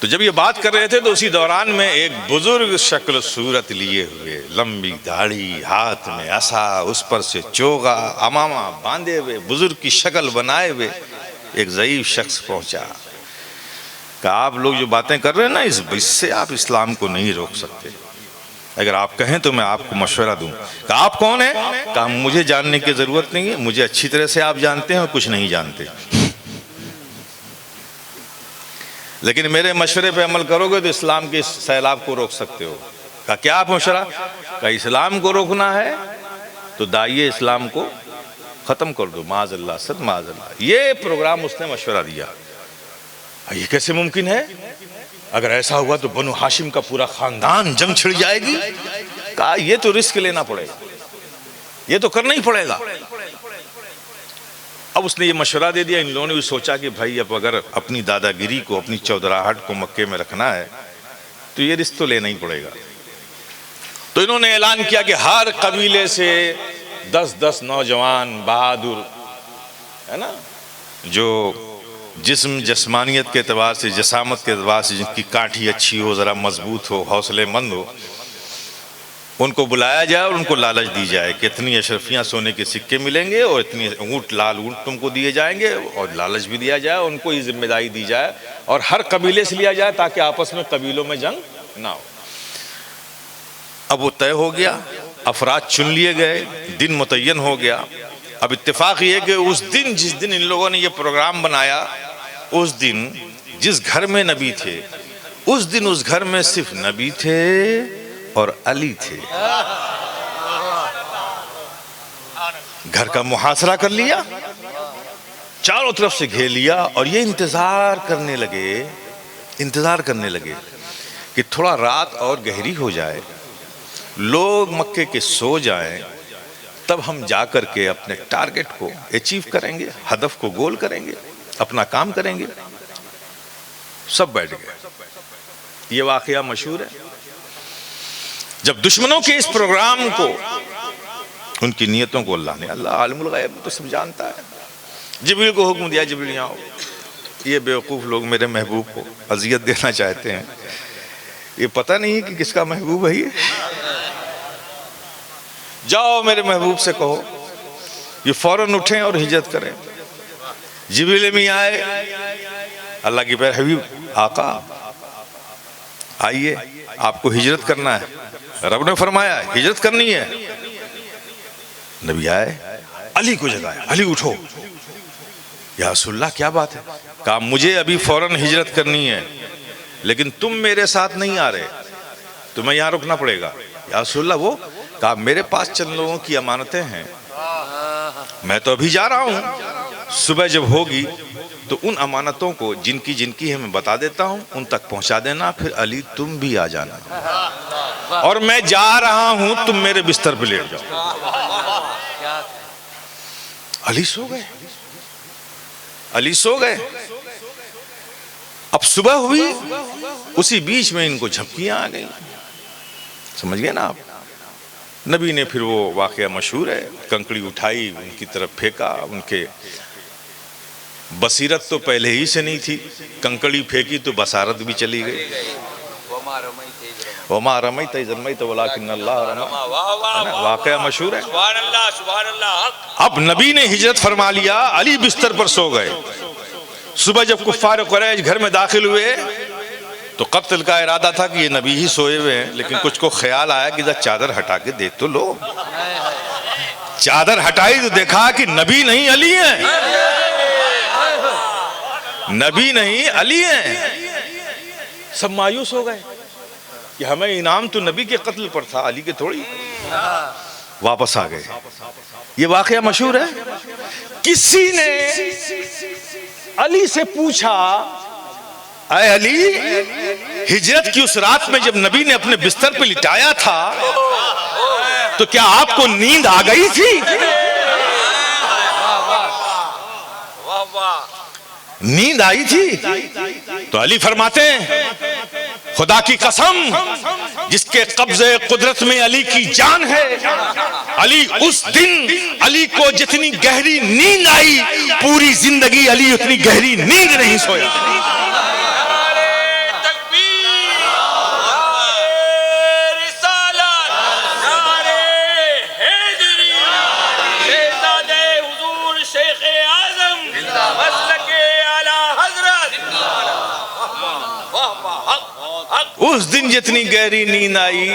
تو جب یہ بات کر رہے تھے تو اسی دوران میں ایک بزرگ شکل صورت لیے ہوئے, لمبی داڑھی, ہاتھ میں عصا, اس پر سے چوغا, امامہ باندھے ہوئے, بزرگ کی شکل بنائے ہوئے ایک ضعیف شخص پہنچا. کہ آپ لوگ جو باتیں کر رہے ہیں نا اس سے آپ اسلام کو نہیں روک سکتے. اگر آپ کہیں تو میں آپ کو مشورہ دوں. کہ آپ کون ہیں؟ کہ مجھے جاننے کی ضرورت نہیں ہے، مجھے اچھی طرح سے آپ جانتے ہیں اور کچھ نہیں جانتے، لیکن میرے مشورے پہ عمل کرو گے تو اسلام کے سیلاب کو روک سکتے ہو. کہ کیا مشورہ؟ کہ اسلام کو روکنا ہے تو داعیے اسلام کو ختم کر دو. معاذ اللہ، سد معاذ اللہ. یہ پروگرام اس نے مشورہ دیا. یہ کیسے ممکن ہے؟ اگر ایسا ہوا تو بنو ہاشم کا پورا خاندان جنگ چھڑ جائے گی. کہا یہ تو رسک لینا پڑے گا، یہ تو کرنا ہی پڑے گا. اب اس نے یہ مشورہ دے دیا. ان لوگوں نے بھی سوچا کہ بھائی اب اگر اپنی دادا گیری کو، اپنی چودراہٹ کو مکے میں رکھنا ہے تو یہ رسک تو لینا ہی پڑے گا. تو انہوں نے اعلان کیا کہ ہر قبیلے سے 10 نوجوان بہادر ہے نا، جو جسمانیت کے اعتبار سے، جسامت کے اعتبار سے جن کی کانٹھی اچھی ہو، ذرا مضبوط ہو، حوصلے مند ہو، ان کو بلایا جائے اور ان کو لالچ دی جائے کہ اتنی اشرفیاں سونے کے سکے ملیں گے اور اتنی اونٹ، لال اونٹ تم کو دیے جائیں گے، اور لالچ بھی دیا جائے. ان کو یہ ذمہ داری دی جائے اور ہر قبیلے سے لیا جائے تاکہ آپس میں قبیلوں میں جنگ نہ ہو. اب وہ طے ہو گیا، افراد چن لیے گئے، دن متعین ہو گیا. اب اتفاق یہ کہ اس دن، جس دن ان لوگوں نے یہ پروگرام بنایا، اس دن جس گھر میں نبی تھے، اس دن اس گھر میں صرف نبی تھے اور علی تھے. گھر کا محاصرہ کر لیا، چاروں طرف سے گھیر لیا، اور یہ انتظار کرنے لگے کہ تھوڑا رات اور گہری ہو جائے، لوگ مکے کے سو جائیں، تب ہم جا کر کے اپنے ٹارگٹ کو اچیو کریں گے، ہدف کو گول کریں گے، اپنا کام کریں گے. سب بیٹھ گئے. یہ واقعہ مشہور ہے. جب دشمنوں کے اس پروگرام کو، ان کی نیتوں کو اللہ عالم الغیب تو سب جانتا ہے. جبریل کو حکم دیا، جبریل یہاں ہو. یہ بیوقوف لوگ میرے محبوب کو اذیت دینا چاہتے ہیں. یہ پتہ نہیں کہ کس کا محبوب ہے. یہ جاؤ میرے محبوب سے کہو یہ فوراً اٹھیں اور ہجرت کریں. جبریل میں آئے، اللہ کی پیارے حبیب آقا آئیے، آپ کو ہجرت کرنا ہے، رب نے فرمایا ہجرت کرنی ہے. نبی آئے، علی کو جگایا، علی اٹھو. یا رسول اللہ کیا بات ہے؟ کہا مجھے ابھی فوراً ہجرت کرنی ہے، لیکن تم میرے ساتھ نہیں آ رہے، تمہیں یہاں رکنا پڑے گا. یا رسول اللہ وہ؟ کہا میرے پاس چند لوگوں کی امانتیں ہیں، میں تو ابھی جا رہا ہوں، صبح جب ہوگی تو ان امانتوں کو جن کی ہے میں بتا دیتا ہوں، ان تک پہنچا دینا. پھر علی تم بھی آ جانا، اور میں جا رہا ہوں، تم میرے بستر پہ لیٹ جاؤ. علی سو گئے. اب صبح ہوئی، اسی بیچ میں ان کو جھپکیاں آ گئی. سمجھ گئے نا آپ؟ نبی نے پھر وہ واقعہ مشہور ہے، کنکڑی اٹھائی، ان کی طرف پھینکا. ان کے بصیرت تو پہلے ہی سے نہیں تھی، کنکڑی پھینکی تو بصارت بھی چلی گئی. وما رمیت اذ رمیت ولکن اللہ رمی. واقعہ مشہور ہے. اب نبی نے ہجرت فرما لیا، علی بستر پر سو گئے. صبح جب کفار قریش گھر میں داخل ہوئے تو قتل کا ارادہ تھا کہ یہ نبی ہی سوئے ہوئے ہیں، لیکن کچھ کو خیال آیا کہ چادر ہٹا کے دیکھ تو لو. چادر ہٹائی تو دیکھا کہ نبی نہیں علی ہیں، نبی نہیں علی ہیں. سب مایوس ہو گئے کہ ہمیں انعام تو نبی کے قتل پر تھا، علی کے تھوڑی. واپس آ گئے. یہ واقعہ مشہور ہے. کسی نے علی سے پوچھا، اے علی، ہجرت کی اس رات میں جب نبی نے اپنے بستر پہ لٹایا تھا تو کیا آپ کو نیند آ گئی تھی؟ نیند آئی تھی؟ تو علی فرماتے ہیں خدا کی قسم جس کے قبضے قدرت میں علی کی جان ہے، علی اس دن علی کو جتنی گہری نیند آئی، پوری زندگی علی اتنی گہری نیند نہیں سویا. اس دن جتنی گہری نیند آئی،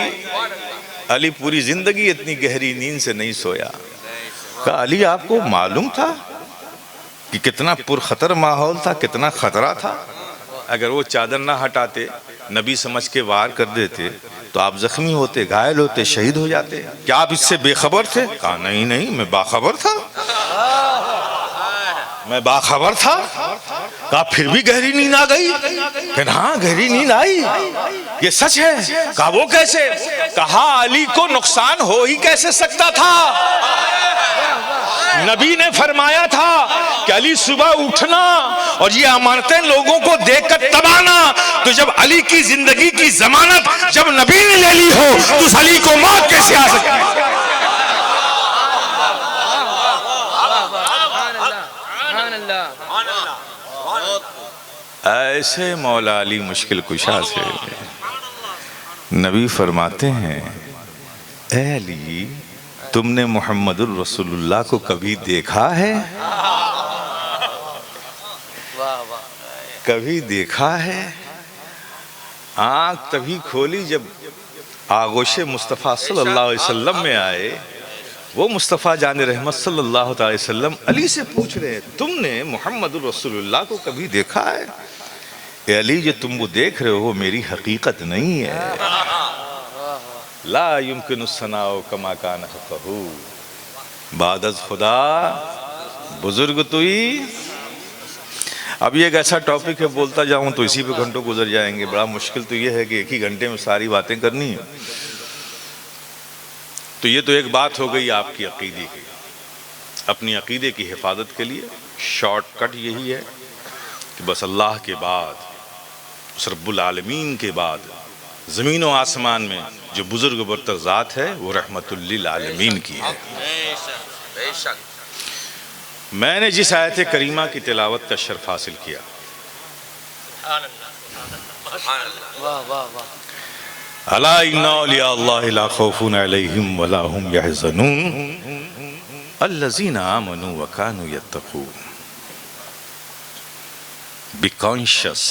علی پوری زندگی اتنی گہری نیند سے نہیں سویا۔ کہا علی آپ کو معلوم تھا کہ کتنا پرخطر ماحول تھا، کتنا خطرہ تھا؟ اگر وہ چادر نہ ہٹاتے، نبی سمجھ کے وار کر دیتے تو آپ زخمی ہوتے، گھائل ہوتے، شہید ہو جاتے۔ کیا آپ اس سے بے خبر تھے؟ کہا نہیں نہیں، میں باخبر تھا، میں باخبر تھا۔ کہا پھر بھی گہری نیند آ گئی؟ کہ ہاں گہری نیند آئی، یہ سچ ہے۔ کہا وہ کیسے؟ کہا علی کو نقصان ہو ہی کیسے سکتا تھا؟ نبی نے فرمایا تھا کہ علی صبح اٹھنا اور یہ امانتیں لوگوں کو دیکھ کر تب آنا۔ تو جب علی کی زندگی کی ضمانت جب نبی نے لے لی ہو تو اس علی کو موت کیسے آ سکتی ہے؟ ایسے مولا علی مشکل کشا سے نبی فرماتے ہیں، اے علی تم نے محمد الرسول اللہ کو کبھی دیکھا ہے؟ کبھی دیکھا ہے؟ آنکھ تبھی کھولی جب آغوش مصطفیٰ صلی اللہ علیہ وسلم میں آئے۔ وہ مصطفیٰ جان رحمت صلی اللہ علیہ وسلم علی سے پوچھ رہے ہیں، تم نے محمد الرسول اللہ کو کبھی دیکھا ہے؟ اے علی جو تم وہ دیکھ رہے ہو میری حقیقت نہیں ہے۔ لا يمكن الثناء كما كان حقه، بعد از خدا بزرگ توئی۔ اب یہ ایک ایسا ٹاپک ہے، بولتا جاؤں تو اسی پہ گھنٹوں گزر جائیں گے۔ بڑا مشکل تو یہ ہے کہ ایک ہی گھنٹے میں ساری باتیں کرنی ہیں۔ تو یہ تو ایک بات ہو گئی آپ کی عقیدے کی، اپنی عقیدے کی حفاظت کے لیے شارٹ کٹ یہی ہے کہ بس اللہ کے بعد، اس رب العالمین کے بعد زمین و آسمان میں جو بزرگ برتر ذات ہے وہ رحمت للعالمین کی ہے۔ میں نے جس آیت کریمہ کی تلاوت کا شرف حاصل کیا، الا ان اولیاء اللہ لا خوف علیہم ولا هم يحزنون الذین آمنوا وکانوا یتقون۔ Be conscious,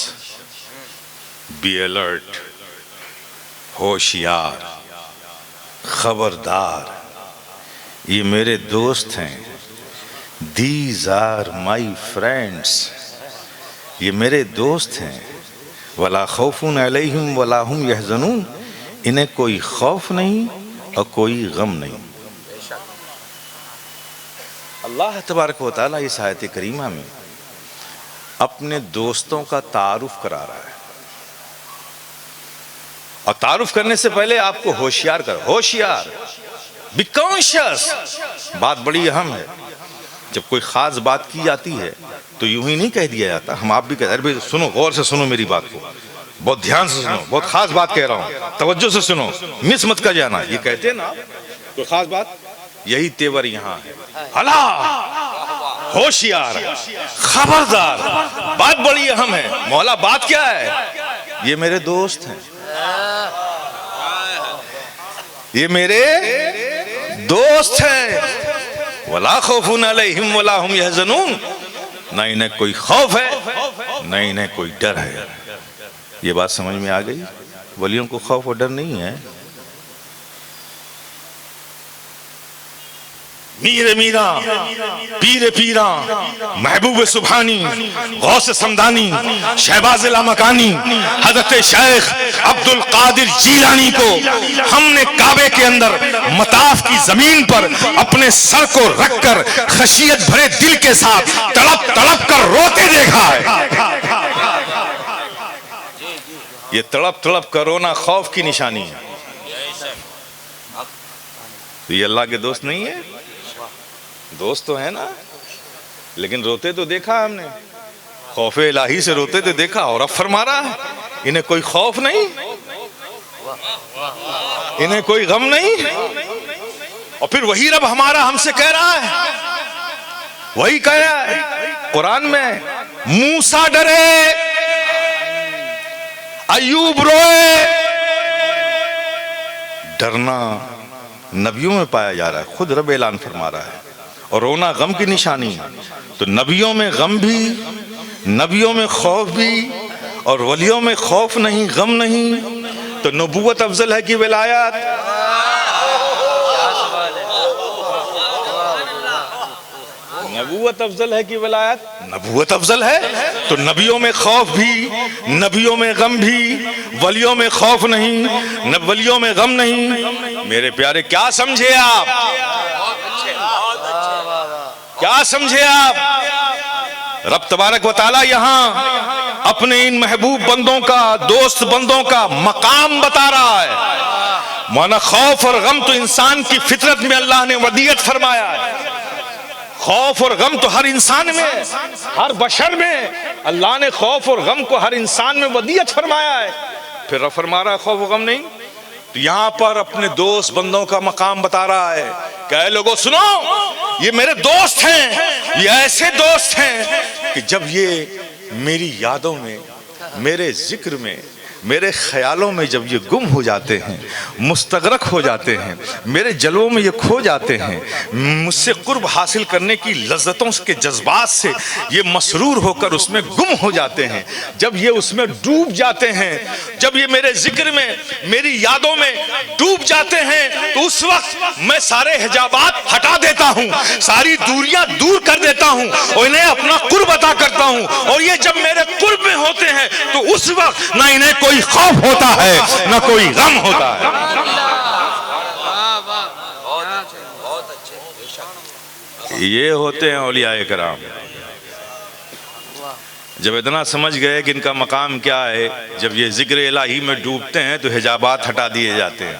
be alert، ہوشیار، خبردار، یہ میرے دوست ہیں۔ These are my friends، یہ میرے دوست ہیں۔ وَلَا خَوْفٌ عَلَيْهِمْ وَلَا هُمْ يَحْزَنُونَ، انہیں کوئی خوف نہیں اور کوئی غم نہیں۔ اللہ تبارک و تعالیٰ اس آیت کریمہ میں اپنے دوستوں کا تعارف کرا رہا ہے، اور تعارف کرنے سے پہلے آپ کو ہوشیار کر، ہوشیار، بی کانشیس۔ بات بڑی اہم ہے، جب کوئی خاص بات کی جاتی ہے تو یوں ہی نہیں کہہ دیا جاتا۔ ہم آپ بھی کہتے ہیں سنو، غور سے سنو میری بات کو، بہت دھیان سے سنو، بہت خاص بات کہہ رہا ہوں، توجہ سے سنو، مس مت کر جانا، یہ کہتے ہیں نا کوئی خاص بات۔ یہی تیور یہاں ہے، اللہ ہوشیار، خبردار، بات بڑی اہم ہے۔ مولا بات کیا ہے؟ یہ میرے دوست ہیں، یہ میرے دوست ہیں۔ وَلَا خَوْفٌ عَلَيْهِمْ وَلَا هُمْ يَحْزَنُونَ، نہ انہیں کوئی خوف ہے نہ انہیں کوئی ڈر ہے۔ یہ بات سمجھ میں آ گئی؟ ولیوں کو خوف اور ڈر نہیں ہے۔ میر میرا، پیر پیران، محبوب سبحانی، غوث سمدانی، شہباز لامکانی، حضرت شیخ عبد القادر جیلانی کو ہم نے کعبے کے اندر مطاف کی زمین پر اپنے سر کو رکھ کر خشیت بھرے دل کے ساتھ تڑپ تڑپ کر روتے دیکھا ہے۔ یہ تڑپ تڑپ کر رونا خوف کی نشانی ہے۔ یہ اللہ کے دوست نہیں ہے؟ دوست تو ہے نا، لیکن روتے تو دیکھا ہم نے، خوف الہی سے روتے تو دیکھا، اور اب فرما رہا ہے انہیں کوئی خوف نہیں، انہیں کوئی غم نہیں۔ اور پھر وہی رب ہمارا ہم سے کہہ رہا ہے، وہی کہہ رہا ہے قرآن میں، موسیٰ ڈرے، ایوب روئے۔ ڈرنا نبیوں میں پایا جا رہا ہے، خود رب اعلان فرما رہا ہے، اور رونا غم کی نشانی ہے۔ تو نبیوں میں غم بھی، نبیوں میں خوف بھی، اور ولیوں میں خوف نہیں غم نہیں، تو نبوت افضل ہے کہ ولایت؟ نبوت افضل ہے کہ ولایت؟ نبوت افضل ہے۔ تو نبیوں میں خوف بھی، نبیوں میں غم بھی، ولیوں میں خوف نہیں، ولیوں میں غم نہیں۔ میرے پیارے کیا سمجھے آپ؟ کیا سمجھے آپ؟ رب تبارک و تعالی یہاں اپنے ان محبوب بندوں کا، دوست بندوں کا مقام بتا رہا ہے۔ مانا خوف اور غم تو انسان کی فطرت میں اللہ نے ودیعت فرمایا ہے۔ خوف اور غم تو ہر انسان میں، ہر بشر میں اللہ نے خوف اور غم کو ہر انسان میں ودیعت فرمایا ہے۔ پھر رب فرما رہا ہے خوف و غم نہیں؟ تو یہاں پر اپنے دوست بندوں کا مقام بتا رہا ہے کہ اے لوگوں سنو، یہ میرے دوست ہیں، یہ ایسے دوست ہیں کہ جب یہ میری یادوں میں، میرے ذکر میں، میرے خیالوں میں جب یہ گم ہو جاتے ہیں، مستغرق ہو جاتے ہیں، میرے جلووں میں یہ کھو جاتے ہیں، مجھ سے قرب حاصل کرنے کی لذتوں کے جذبات سے یہ مسرور ہو کر اس میں گم ہو جاتے ہیں، جب یہ اس میں ڈوب جاتے ہیں، جب یہ میرے ذکر میں، میری یادوں میں ڈوب جاتے ہیں، تو اس وقت میں سارے حجابات ہٹا دیتا ہوں، ساری دوریاں دور کر دیتا ہوں اور انہیں اپنا قرب عطا کرتا ہوں۔ اور یہ جب میرے قرب میں ہوتے ہیں تو اس وقت نہ انہیں کوئی خوف ہوتا ہے نہ کوئی غم ہوتا ہے۔ یہ ہوتے ہیں اولیاء کرام۔ جب اتنا سمجھ گئے کہ ان کا مقام کیا ہے، جب یہ ذکر الہی میں ڈوبتے ہیں تو حجابات ہٹا دیے جاتے ہیں،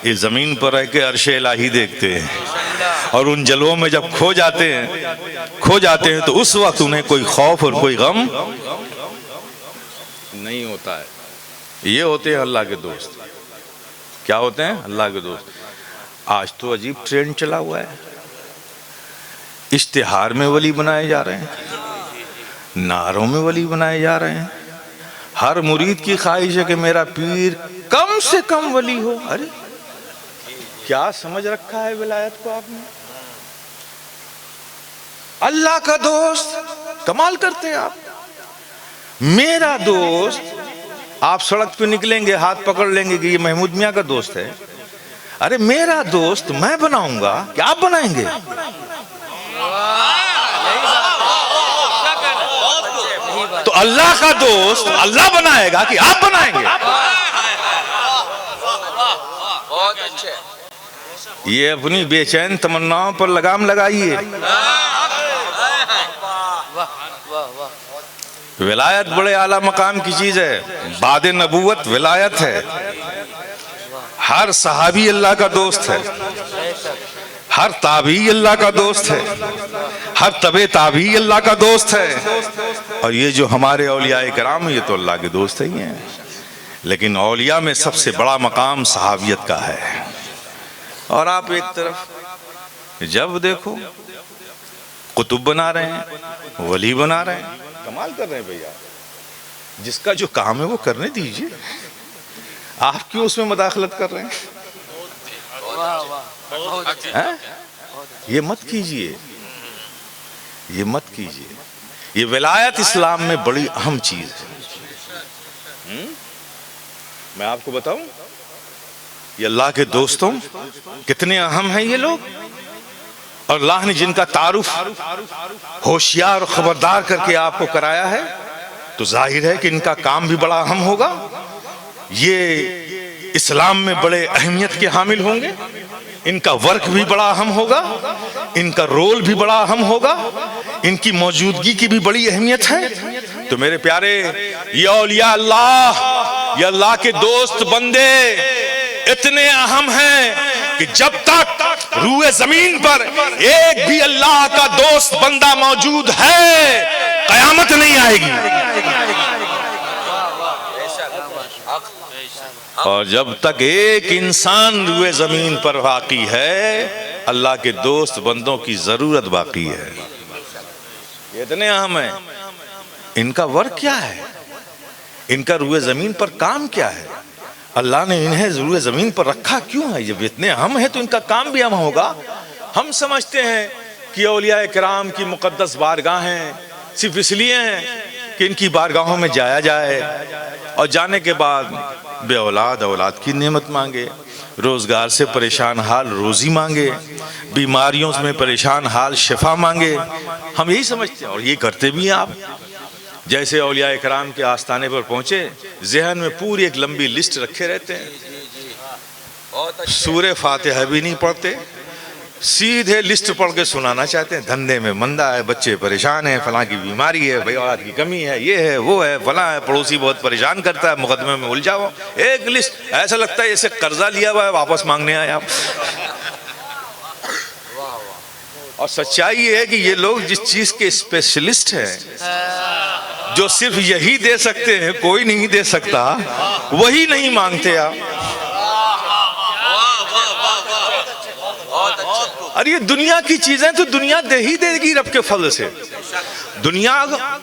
یہ زمین پر رہ کے عرش الہی دیکھتے ہیں، اور ان جلووں میں جب کھو جاتے ہیں تو اس وقت انہیں کوئی خوف اور کوئی غم نہیں ہوتا ہے۔ یہ ہوتے ہیں اللہ کے دوست۔ کیا ہوتے ہیں؟ اللہ کے دوست۔ آج تو عجیب ٹرینڈ چلا ہوا ہے، اشتہار میں ولی بنائے جا رہے ہیں، نعروں میں ولی بنائے جا رہے ہیں۔ ہر مرید کی خواہش ہے کہ میرا پیر کم سے کم ولی ہو۔ ارے کیا سمجھ رکھا ہے ولایت کو آپ نے؟ اللہ کا دوست، کمال کرتے ہیں آپ۔ میرا دوست، آپ سڑک پہ نکلیں گے ہاتھ پکڑ لیں گے کہ یہ محمود میاں کا دوست ہے۔ ارے میرا دوست میں بناؤں گا کہ آپ بنائیں گے؟ تو اللہ کا دوست اللہ بنائے گا کہ آپ بنائیں گے؟ یہ اپنی بے چین تمناؤں پر لگام لگائیے۔ ولایت بڑے اعلیٰ مقام کی چیز ہے، بعد نبوت ولایت ہے۔ ہر صحابی اللہ کا دوست ہے، ہر تابعی اللہ کا دوست ہے، ہر تبع تابعی اللہ کا دوست ہے، اور یہ جو ہمارے اولیاء کرام ہیں یہ تو اللہ کے دوست ہی ہیں۔ لیکن اولیاء میں سب سے بڑا مقام صحابیت کا ہے۔ اور آپ ایک طرف جب دیکھو قطب بنا رہے ہیں، ولی بنا رہے ہیں، کمال کر رہے ہیں بھیا۔ جس کا جو کام ہے وہ کرنے دیجئے، آپ کیوں اس میں مداخلت کر رہے ہیں؟ یہ مت کیجئے، یہ مت کیجئے۔ یہ ولایت اسلام میں بڑی اہم چیز ہے۔ میں آپ کو بتاؤں یہ اللہ کے دوستوں کتنے اہم ہیں یہ لوگ، اور اللہ نے جن کا تعارف ہوشیار اور خبردار کر کے آپ کو کرایا ہے، تو ظاہر ہے کہ ان کا کام بھی بڑا اہم ہوگا، یہ اسلام میں بڑے اہمیت کے حامل ہوں گے، ان کا ورک بھی بڑا اہم ہوگا، ان کا رول بھی بڑا اہم ہوگا، ان کی موجودگی کی بھی بڑی اہمیت ہے۔ تو میرے پیارے، یہ اولیاء اللہ، یہ اللہ کے دوست بندے اتنے اہم ہیں کہ جب تک روئے زمین پر ایک بھی اللہ کا دوست بندہ موجود ہے، قیامت نہیں آئے گی۔ اور جب تک ایک انسان روئے زمین پر باقی ہے، اللہ کے دوست بندوں کی ضرورت باقی ہے۔ یہ اتنے اہم ہیں۔ ان کا ورک کیا ہے؟ ان کا روئے زمین پر کام کیا ہے؟ اللہ نے انہیں روئے زمین پر رکھا کیوں ہے؟ جب اتنے اہم ہیں تو ان کا کام بھی اہم ہوگا۔ ہم سمجھتے ہیں کہ اولیاء کرام کی مقدس بارگاہیں صرف اس لیے ہیں کہ ان کی بارگاہوں میں جایا جائے، اور جانے کے بعد بے اولاد اولاد کی نعمت مانگے، روزگار سے پریشان حال روزی مانگے، بیماریوں میں پریشان حال شفا مانگے. ہم یہی سمجھتے ہیں اور یہ کرتے بھی ہیں آپ. جیسے اولیاء اکرام کے آستانے پر پہنچے، ذہن میں پوری ایک لمبی لسٹ رکھے رہتے ہیں، سورہ فاتحہ بھی نہیں پڑھتے، سیدھے لسٹ پڑھ کے سنانا چاہتے ہیں. دھندے میں مندہ ہے، بچے پریشان ہیں، فلاں کی بیماری ہے، بھائی اولاد کی کمی ہے، یہ ہے وہ ہے فلاں ہے، پڑوسی بہت پریشان کرتا ہے، مقدمے میں الجھاؤ. ایک لسٹ، ایسا لگتا ہے جیسے قرضہ لیا ہوا ہے واپس مانگنے آئے آپ. اور سچائی یہ ہے کہ یہ لوگ جس چیز کے اسپیشلسٹ ہیں، جو صرف یہی دے سکتے ہیں، کوئی نہیں دے سکتا، وہی نہیں مانگتے آپ. اور یہ دنیا کی چیزیں تو دنیا دے ہی دے گی رب کے فضل سے. دنیا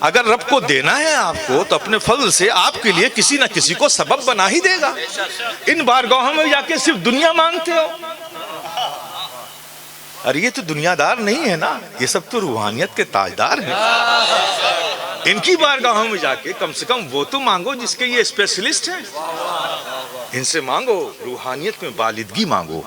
اگر رب کو دینا ہے آپ کو تو اپنے فضل سے آپ کے لیے کسی نہ کسی کو سبب بنا ہی دے گا. ان بارگاہوں میں جا کے صرف دنیا مانگتے ہو. اور یہ تو دنیا دار نہیں ہے نا، یہ سب تو روحانیت کے تاجدار ہیں. ان کی بارگاہوں میں جا کے کم سے کم وہ تو مانگو جس کے یہ اسپیشلسٹ ہیں. ان سے مانگو، روحانیت میں بالادگی مانگو،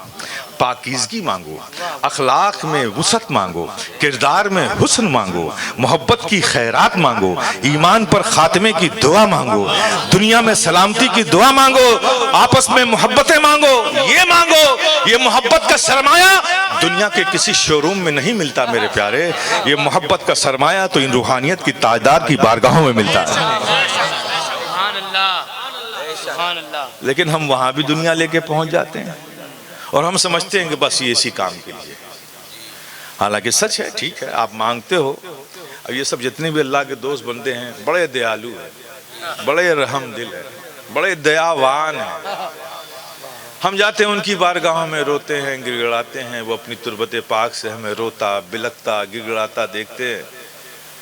پاکیزگی مانگو، اخلاق میں وسعت مانگو، کردار میں حسن مانگو، محبت کی خیرات مانگو، ایمان پر خاتمے کی دعا مانگو، دنیا میں سلامتی کی دعا مانگو، آپس میں محبتیں مانگو. یہ مانگو، یہ محبت کا سرمایہ دنیا کے کسی شو روم میں نہیں ملتا میرے پیارے. یہ محبت کا سرمایہ تو ان روحانیت کی تاجدار کی بارگاہوں میں ملتا ہے. لیکن ہم وہاں بھی دنیا لے کے پہنچ جاتے ہیں اور ہم سمجھتے ہیں کہ بس یہ اسی کام کے لیے. حالانکہ سچ ہے، ٹھیک ہے آپ مانگتے ہو. اب یہ سب جتنے بھی اللہ کے دوست بندے ہیں بڑے دیالو ہیں، بڑے رحم دل ہیں، بڑے دیاوان ہیں. ہم جاتے ہیں ان کی بارگاہوں میں، روتے ہیں، گڑ گڑاتے ہیں. وہ اپنی تربت پاک سے ہمیں روتا بلکتا گڑ گڑاتا دیکھتے ہیں.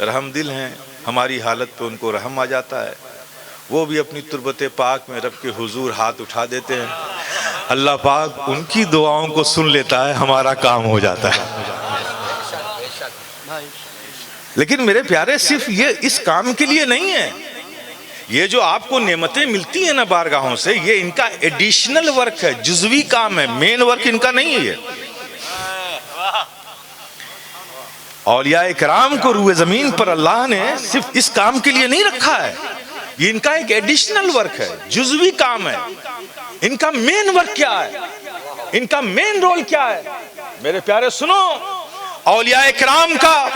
رحم دل ہیں، ہماری حالت پہ ان کو رحم آ جاتا ہے. وہ بھی اپنی تربت پاک میں رب کے حضور ہاتھ اٹھا دیتے ہیں. اللہ پاک ان کی دعاؤں کو سن لیتا ہے، ہمارا کام ہو جاتا ہے. لیکن میرے پیارے صرف یہ اس کام کے لیے نہیں ہے. یہ جو آپ کو نعمتیں ملتی ہیں نا بارگاہوں سے، یہ ان کا ایڈیشنل ورک ہے، جزوی کام ہے، مین ورک ان کا نہیں ہے. یہ اولیاء کرام کو روئے زمین پر اللہ نے صرف اس کام کے لیے نہیں رکھا ہے. یہ ان کا ایک ایڈیشنل ورک ہے، جزوی کام ہے. ان کا مین ورک کیا ہے؟ ان کا مین رول کیا ہے؟ میرے پیارے سنو، اولیاء کرام کا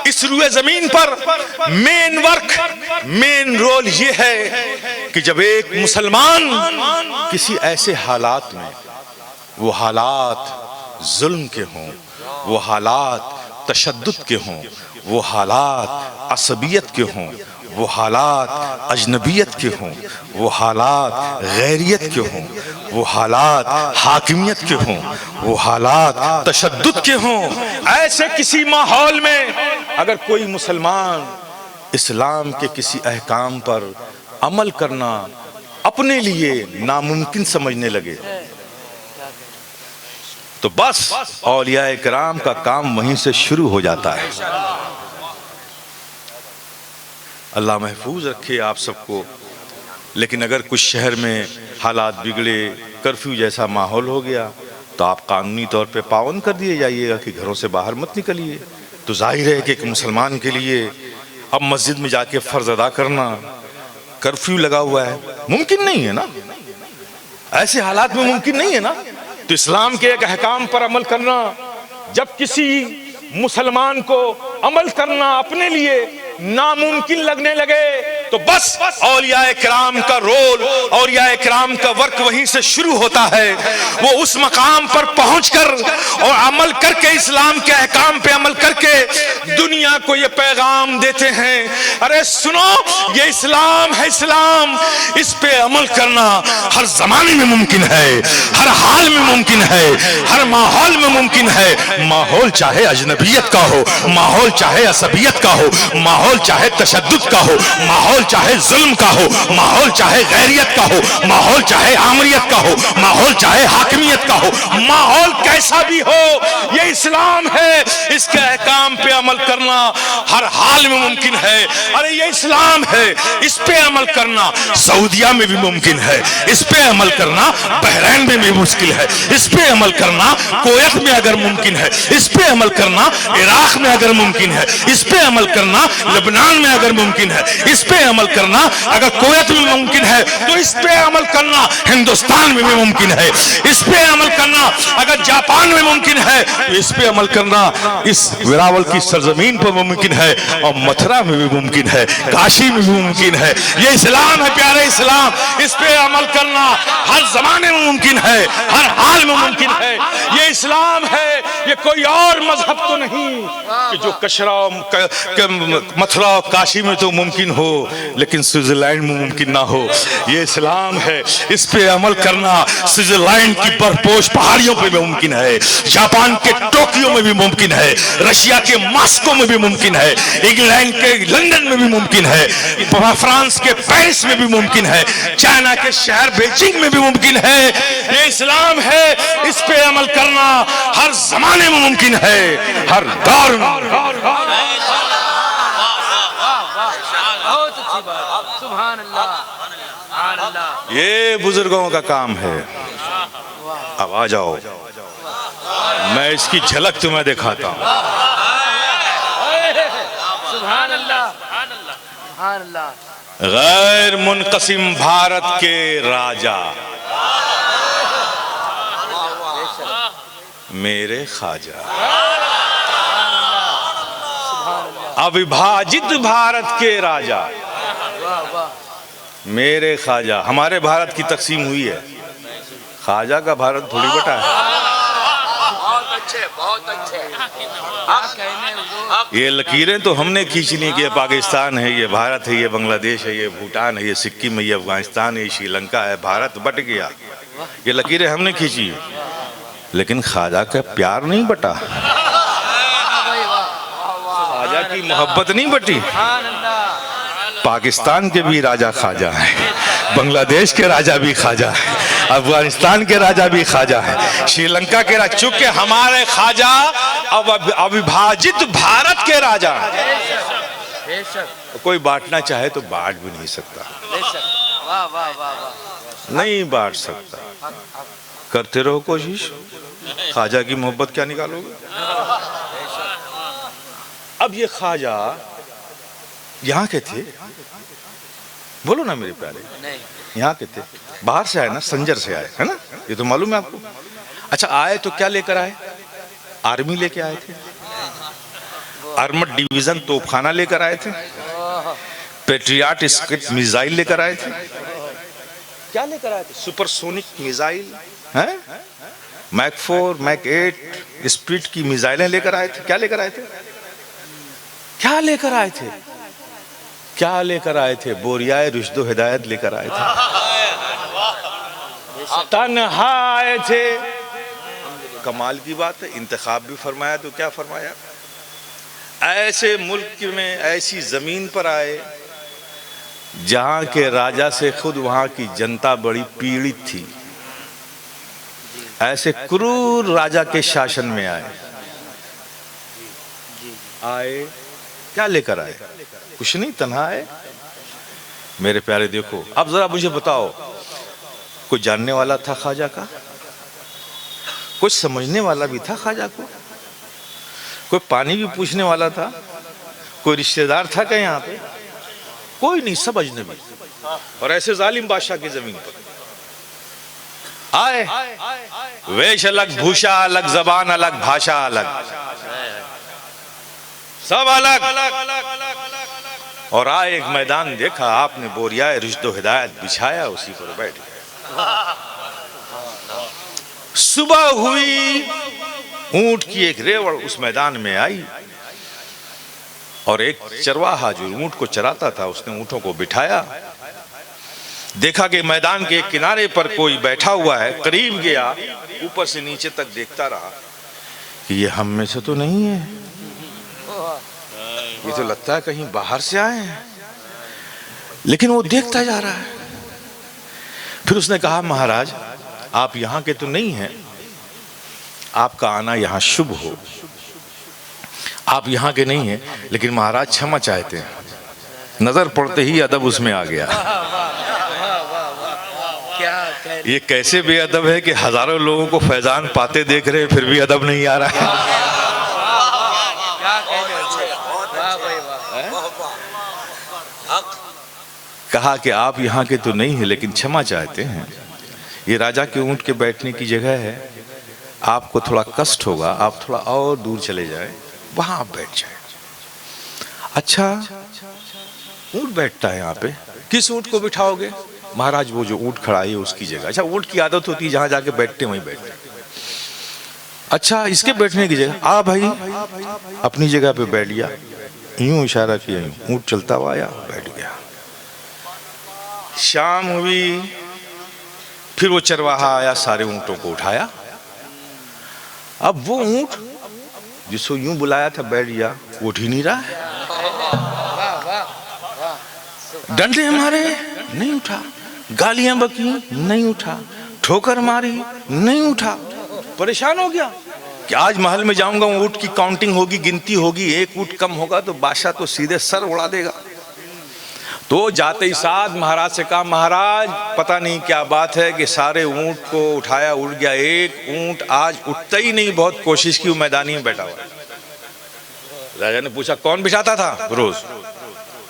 اس روئے زمین پر مین ورک، مین رول یہ ہے کہ جب ایک مسلمان کسی ایسے حالات میں، وہ حالات ظلم کے ہوں، وہ حالات تشدد کے ہوں، وہ حالات عصبیت کے ہوں، وہ حالات اجنبیت کے ہوں، وہ حالات غیریت کے ہوں، وہ حالات حاکمیت کے ہوں، وہ حالات تشدد کے ہوں، ایسے کسی ماحول میں اگر کوئی مسلمان اسلام کے کسی احکام پر عمل کرنا اپنے لیے ناممکن سمجھنے لگے تو بس اولیاء کرام کا کام وہیں سے شروع ہو جاتا ہے. اللہ محفوظ رکھے آپ سب کو. لیکن اگر کچھ شہر میں حالات بگڑے، کرفیو جیسا ماحول ہو گیا تو آپ قانونی طور پہ پابند کر دیے جائیے گا کہ گھروں سے باہر مت نکلیے. تو ظاہر ہے کہ ایک مسلمان کے لیے اب مسجد میں جا کے فرض ادا کرنا، کرفیو لگا ہوا ہے، ممکن نہیں ہے نا. ایسے حالات میں ممکن نہیں ہے نا. تو اسلام کے ایک احکام پر عمل کرنا، جب کسی مسلمان کو عمل کرنا اپنے لیے ناممکن لگنے لگے تو بس اولیاء کرام کا رول، اولیاء کرام کا ورک وہیں سے شروع ہوتا ہے. وہ اس مقام پر پہنچ کر اور عمل کر کے، اسلام کے احکام پہ عمل کر کے دنیا کو یہ پیغام دیتے ہیں، ارے سنو یہ اسلام ہے، اسلام اس پہ عمل کرنا ہر زمانے میں ممکن ہے، ہر حال میں ممکن ہے، ہر ماحول میں ممکن ہے. ماحول چاہے اجنبیت کا ہو، ماحول چاہے عصبیت کا ہو، ماحول چاہے تشدد کا ہو، ماحول ماحول چاہے ظلم کا ہو، ماحول چاہے غیریت کا ہو، ماحول چاہے آمریت کا ہو، ماحول چاہے حاکمیت کا ہو، ماحول کیسا بھی ہو، یہ اسلام ہے، اس کے احکام پہ عمل کرنا ہر حال میں ممکن ہے۔ ارے یہ اسلام ہے، اس پہ عمل کرنا سعودیہ میں بھی ممکن ہے، اس پہ عمل کرنا بحرین میں بھی مشکل ہے، اس پہ عمل کرنا کویت میں اگر ممکن ہے، اس پہ عمل کرنا عراق میں اگر ممکن ہے، اس پہ عمل کرنا لبنان میں اگر ممکن ہے، اس پہ عمل کرنا اگر کویت میں ممکن ہے تو اس پہ عمل کرنا ہندوستان میں بھی ممکن ہے، اس پہ عمل کرنا اگر جاپان میں ممکن ہے تو اس پہ عمل کرنا اس ویراول کی سرزمین پر ممکن ہے، اور متھرا میں بھی ممکن ہے، کاشی میں بھی ممکن ہے۔ یہ اسلام ہے پیارے اسلام، اس پہ عمل کرنا ہر زمانے میں ممکن ہے، ہر حال میں ممکن ہے۔ یہ اسلام ہے، یہ کوئی اور مذہب تو نہیں کہ جو کشرا متھرا کاشی میں تو ممکن ہو لیکن سوئٹزرلینڈ میں ممکن نہ ہو۔ یہ اسلام ہے، اس پہ عمل کرنا سوئٹزرلینڈ کی برپوش پہاڑیوں پہ بھی ممکن ہے، جاپان کے ٹوکیو میں بھی ممکن ہے، رشیا کے ماسکو میں بھی ممکن ہے، انگلینڈ کے لندن میں بھی ممکن ہے، فرانس کے پیرس میں بھی ممکن ہے، چائنا کے شہر بیجنگ میں بھی ممکن ہے۔ یہ اسلام ہے، اس پہ عمل کرنا ہر زمانے میں ممکن ہے، ہر دور میں۔ سبحان اللہ، یہ بزرگوں کا کام ہے۔ اب آ جاؤ، میں اس کی جھلک تمہیں دکھاتا ہوں۔ سبحان اللہ، سبحان اللہ۔ غیر منقسم بھارت کے راجا میرے خواجہ، اوبھاجت بھارت کے راجا میرے خواجہ۔ ہمارے بھارت کی تقسیم ہوئی ہے، خواجہ کا بھارت تھوڑی بٹا ہے۔ بہت اچھے۔ یہ لکیریں تو ہم نے کھینچ لی کہ یہ پاکستان ہے، یہ بھارت ہے، یہ بنگلہ دیش ہے، یہ بھوٹان ہے، یہ سکم ہے، یہ افغانستان ہے، یہ شری لنکا ہے، بھارت بٹ گیا۔ یہ لکیریں ہم نے کھینچی، لیکن خواجہ کا پیار نہیں بٹا، خواجہ کی محبت نہیں بٹی۔ پاکستان کے بھی راجہ خواجہ ہیں، بنگلہ دیش کے راجہ بھی خواجہ ہیں، افغانستان کے راجہ بھی خواجہ ہیں، شری لنکا کے راجہ، چونکہ ہمارے خواجہ اوبھاجت بھارت کے راجہ ہیں۔ کوئی بانٹنا چاہے تو بانٹ بھی نہیں سکتا، نہیں بانٹ سکتا۔ کرتے رہو کوشش، خواجہ کی محبت کیا نکالو گے؟ اب یہ خواجہ یہاں کے تھے، بولو نا میرے پیارے، یہاں کے تھے، باہر سے آئے نا، سنجر سے آئے، ہے نا، یہ تو معلوم ہے آپ کو۔ اچھا آئے تو کیا لے کر آئے؟ آرمی لے کے آئے تھے، آرمڈ ڈیویژن توپ خانہ لے کر آئے تھے، پیٹریاٹ اسکٹ میزائل لے کر آئے تھے۔ کیا لے کر آئے تھے؟ Super sonic missile, make 4 make 8 speed کی میزائلیں لے کر آئے تھے۔ کیا لے کر آئے تھے؟ کیا لے کر آئے تھے؟ کیا لے کر آئے تھے؟ بوریائے رشد و ہدایت لے کر آئے تھے، تنہا آئے تھے۔ کمال کی بات ہے، انتخاب بھی فرمایا تو کیا فرمایا؟ ایسے ملک میں ایسی زمین پر آئے جہاں کے راجہ سے خود وہاں کی جنتا بڑی پیڑت تھی، ایسے کرور راجہ کے شاشن میں آئے کیا لے کر آئے؟ کچھ نہیں، تنہا آئے۔ میرے پیارے دیکھو، اب ذرا مجھے بتاؤ، کوئی جاننے والا تھا خواجہ کا؟ کچھ سمجھنے والا بھی تھا خواجہ کو؟ کوئی پانی بھی پوچھنے والا تھا؟ کوئی رشتہ دار تھا کہ یہاں پہ؟ کوئی نہیں، سب اجنبی، اور ایسے ظالم بادشاہ کی زمین پر آئے۔ ویش الگ، بھوشا الگ، زبان الگ، بھاشا الگ، سب الگ، اور آئے ایک میدان دیکھا آپ نے، بوریائے رشد و ہدایت بچھایا، اسی پر بیٹھ گئے۔ صبح ہوئی، اونٹ کی ایک ریوڑ اس میدان میں آئی، اور ایک چرواہا جو اونٹ کو چراتا تھا اس نے اونٹوں کو بٹھایا۔ دیکھا کہ میدان کے کنارے پر کوئی بیٹھا ہوا ہے، قریب گیا، اوپر سے نیچے تک دیکھتا رہا کہ یہ ہم میں سے تو نہیں ہے، یہ تو لگتا ہے کہیں باہر سے آئے ہیں۔ لیکن وہ دیکھتا جا رہا ہے. پھر اس نے کہا مہاراج آپ یہاں کے تو نہیں ہیں, آپ کا آنا یہاں شبھ ہو, آپ یہاں کے نہیں ہیں, لیکن مہاراج چھما چاہتے ہیں. نظر پڑتے ہی ادب اس میں آ گیا. یہ کیسے بے ادب ہے کہ ہزاروں لوگوں کو فیضان پاتے دیکھ رہے پھر بھی ادب نہیں آ رہا ہے. کہا کہ آپ یہاں کے تو نہیں ہیں لیکن چھما چاہتے ہیں, یہ راجا کے اونٹ کے بیٹھنے کی جگہ ہے, آپ کو تھوڑا کشٹ ہوگا, آپ تھوڑا اور دور چلے جائیں, وہاں آپ بیٹھ جائیں. اچھا اونٹ بیٹھتا ہے یہاں پہ, کس اونٹ کو بٹھاؤ گے؟ مہاراج وہ جو اونٹ کھڑا ہے اس کی جگہ. اچھا اونٹ کی عادت ہوتی ہے جہاں جا کے بیٹھتے وہیں بیٹھتے. اچھا اس کے بیٹھنے کی جگہ, آ بھائی اپنی جگہ پہ بیٹھ گیا, یوں اشارہ کیا, یوں اونٹ چلتا ہوا آیا بیٹھ گیا. شام ہوئی, پھر وہ چرواہا آیا, سارے اونٹوں کو اٹھایا. اب وہ اونٹ جس کو یوں بلایا تھا بیٹھ گیا, وہ اٹھ ہی نہیں رہا ہے. ڈنڈے مارے نہیں اٹھا, گالیاں بکی نہیں اٹھا, ٹھوکر ماری نہیں اٹھا. پریشان ہو گیا کہ آج محل میں جاؤں گا, اونٹ کی کاؤنٹنگ ہوگی, گنتی ہوگی, ایک اونٹ کم ہوگا تو بادشاہ تو سیدھے سر اڑا دے گا. تو جاتے ہی ساتھ مہاراج سے کہا مہاراج پتہ نہیں کیا بات ہے کہ سارے اونٹ کو اٹھایا, اٹھ گیا, ایک اونٹ آج اٹھتا ہی نہیں, بہت کوشش کی, وہ میدانی میں بیٹھا ہوا. راجا نے پوچھا کون بٹھاتا تھا روز؟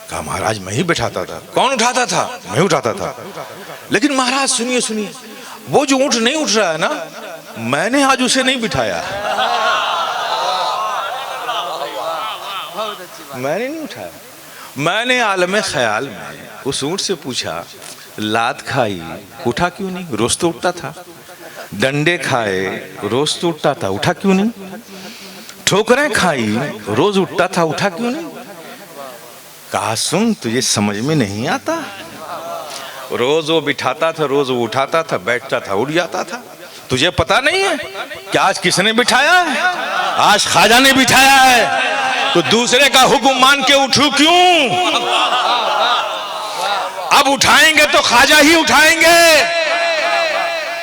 کہا مہاراج میں ہی بٹھاتا تھا. کون اٹھاتا تھا؟ میں اٹھاتا تھا. لیکن مہاراج سنیے سنیے, وہ جو اونٹ نہیں اٹھ رہا ہے نا, میں نے آج اسے نہیں بٹھایا, میں نے نہیں اٹھایا. میں نے عالم خیال میں اس اونٹ سے پوچھا لات کھائی اٹھا کیوں نہیں؟ روز تو اٹھتا تھا. ڈنڈے کھائے روز تو اٹھتا تھا, اٹھا کیوں نہیں؟ ٹھوکریں کھائی روز اٹھتا تھا, اٹھا کیوں نہیں؟ کہا سن تجھے سمجھ میں نہیں آتا, روز وہ بٹھاتا تھا, روز وہ اٹھاتا تھا, بیٹھتا تھا, اٹھ جاتا تھا. تجھے پتا نہیں ہے کہ آج کس نے بٹھایا ہے؟ آج خواجہ نے بٹھایا ہے. تو دوسرے کا حکم مان کے اٹھوں کیوں؟ اب اٹھائیں گے تو خواجہ ہی اٹھائیں گے.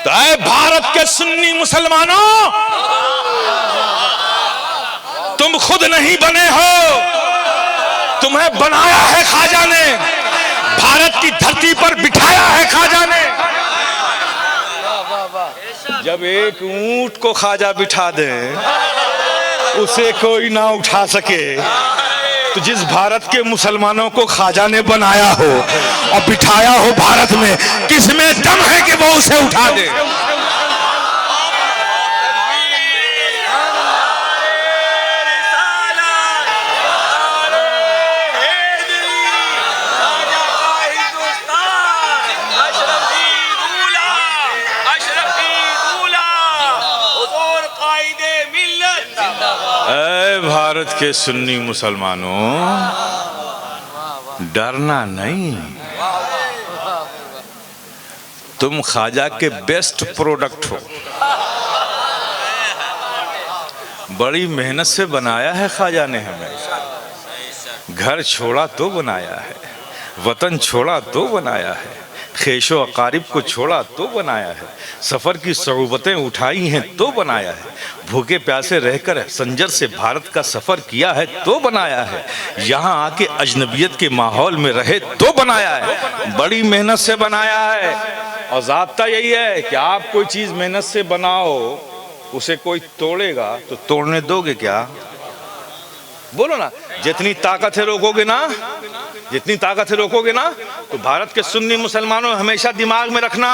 تو اے بھارت کے سنی مسلمانوں, تم خود نہیں بنے ہو, تمہیں بنایا ہے خواجہ نے, بھارت کی دھرتی پر بٹھایا ہے خواجہ نے. جب ایک اونٹ کو خواجہ بٹھا دے اسے کوئی نہ اٹھا سکے, تو جس بھارت کے مسلمانوں کو خواجہ نے بنایا ہو اور بٹھایا ہو بھارت میں, کس میں دم ہے کہ وہ اسے اٹھا دے؟ اے بھارت کے سنی مسلمانوں, ڈرنا نہیں, تم خواجہ کے بیسٹ پروڈکٹ ہو. بڑی محنت سے بنایا ہے خواجہ نے ہمیں, گھر چھوڑا تو بنایا ہے, وطن چھوڑا تو بنایا ہے, خیش و اقارب کو چھوڑا تو بنایا ہے, سفر کی صعوبتیں اٹھائی ہیں تو بنایا ہے, بھوکے پیاسے رہ کر سنجر سے بھارت کا سفر کیا ہے تو بنایا ہے, یہاں آ کے اجنبیت کے ماحول میں رہے تو بنایا ہے. بڑی محنت سے بنایا ہے. اور ضابطہ یہی ہے کہ آپ کوئی چیز محنت سے بناؤ, اسے کوئی توڑے گا تو توڑنے دو گے کیا؟ بولو نا. جتنی طاقت ہے روکو گے نا, جتنی طاقت ہے روکو گے نا. تو بھارت کے سنی مسلمانوں ہمیشہ دماغ میں رکھنا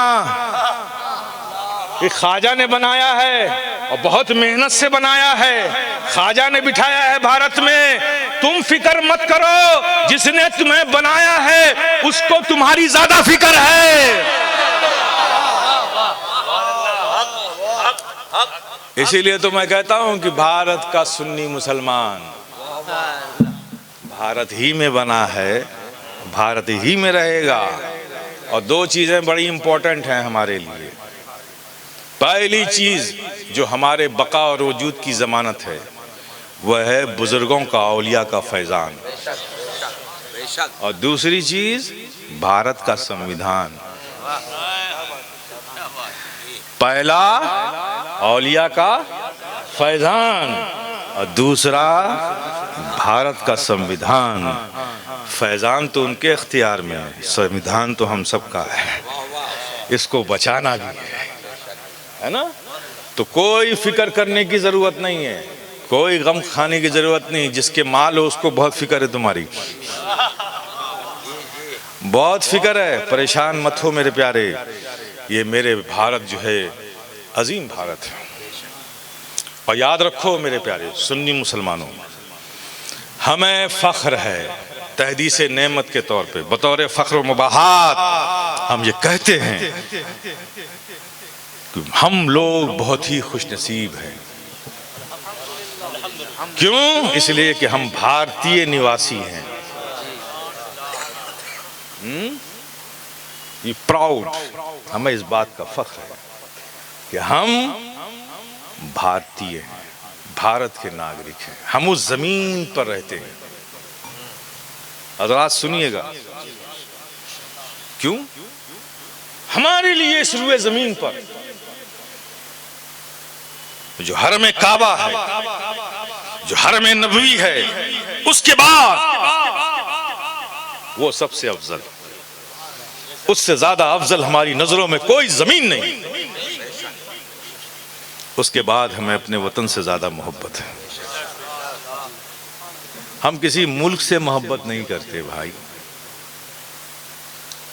کہ خواجہ نے بنایا ہے اور بہت محنت سے بنایا ہے, خواجہ نے بٹھایا ہے بھارت میں. تم فکر مت کرو, جس نے تمہیں بنایا ہے اس کو تمہاری زیادہ فکر ہے. اسی لیے تو میں کہتا ہوں کہ بھارت کا سنی مسلمان بھارت ہی میں بنا ہے, بھارت ہی میں رہے گا. اور دو چیزیں بڑی امپورٹنٹ ہیں ہمارے لیے. پہلی چیز جو ہمارے بقا اور وجود کی ضمانت ہے وہ ہے بزرگوں کا, اولیاء کا فیضان. اور دوسری چیز بھارت کا سنویدھان، پہلا اولیاء کا فیضان اور دوسرا بھارت کا سنویدھان۔ فیضان تو ان کے اختیار میں ہے، سنویدھان تو ہم سب کا ہے، اس کو بچانا بھی ہے نا؟ تو کوئی فکر کرنے کی ضرورت نہیں ہے، کوئی غم کھانے کی ضرورت نہیں۔ جس کے مال ہو اس کو بہت فکر ہے، تمہاری بہت فکر ہے، پریشان مت ہو میرے پیارے۔ یہ میرے بھارت جو ہے عظیم بھارت ہے، اور یاد رکھو میرے پیارے سنی مسلمانوں، ہمیں فخر ہے تحدیث نعمت کے طور پہ، بطور فخر و مباحات ہم یہ کہتے ہیں کہ ہم لوگ بہت ہی خوش نصیب ہیں۔ کیوں؟ اس لیے کہ ہم بھارتی نواسی ہیں۔ یہ پراؤڈ، ہمیں اس بات کا فخر ہے کہ ہم بھارتی ہیں، بھارت کے ناگرک ہیں، ہم اس زمین پر رہتے ہیں۔ حضرات سنیے گا، کیوں؟ ہمارے لیے اس روئے زمین پر جو حرم کعبہ ہے، جو حرم نبوی ہے، اس کے بعد وہ سب سے افضل، اس سے زیادہ افضل ہماری نظروں میں کوئی زمین نہیں۔ اس کے بعد ہمیں اپنے وطن سے زیادہ محبت ہے۔ ہم کسی ملک سے محبت نہیں کرتے بھائی۔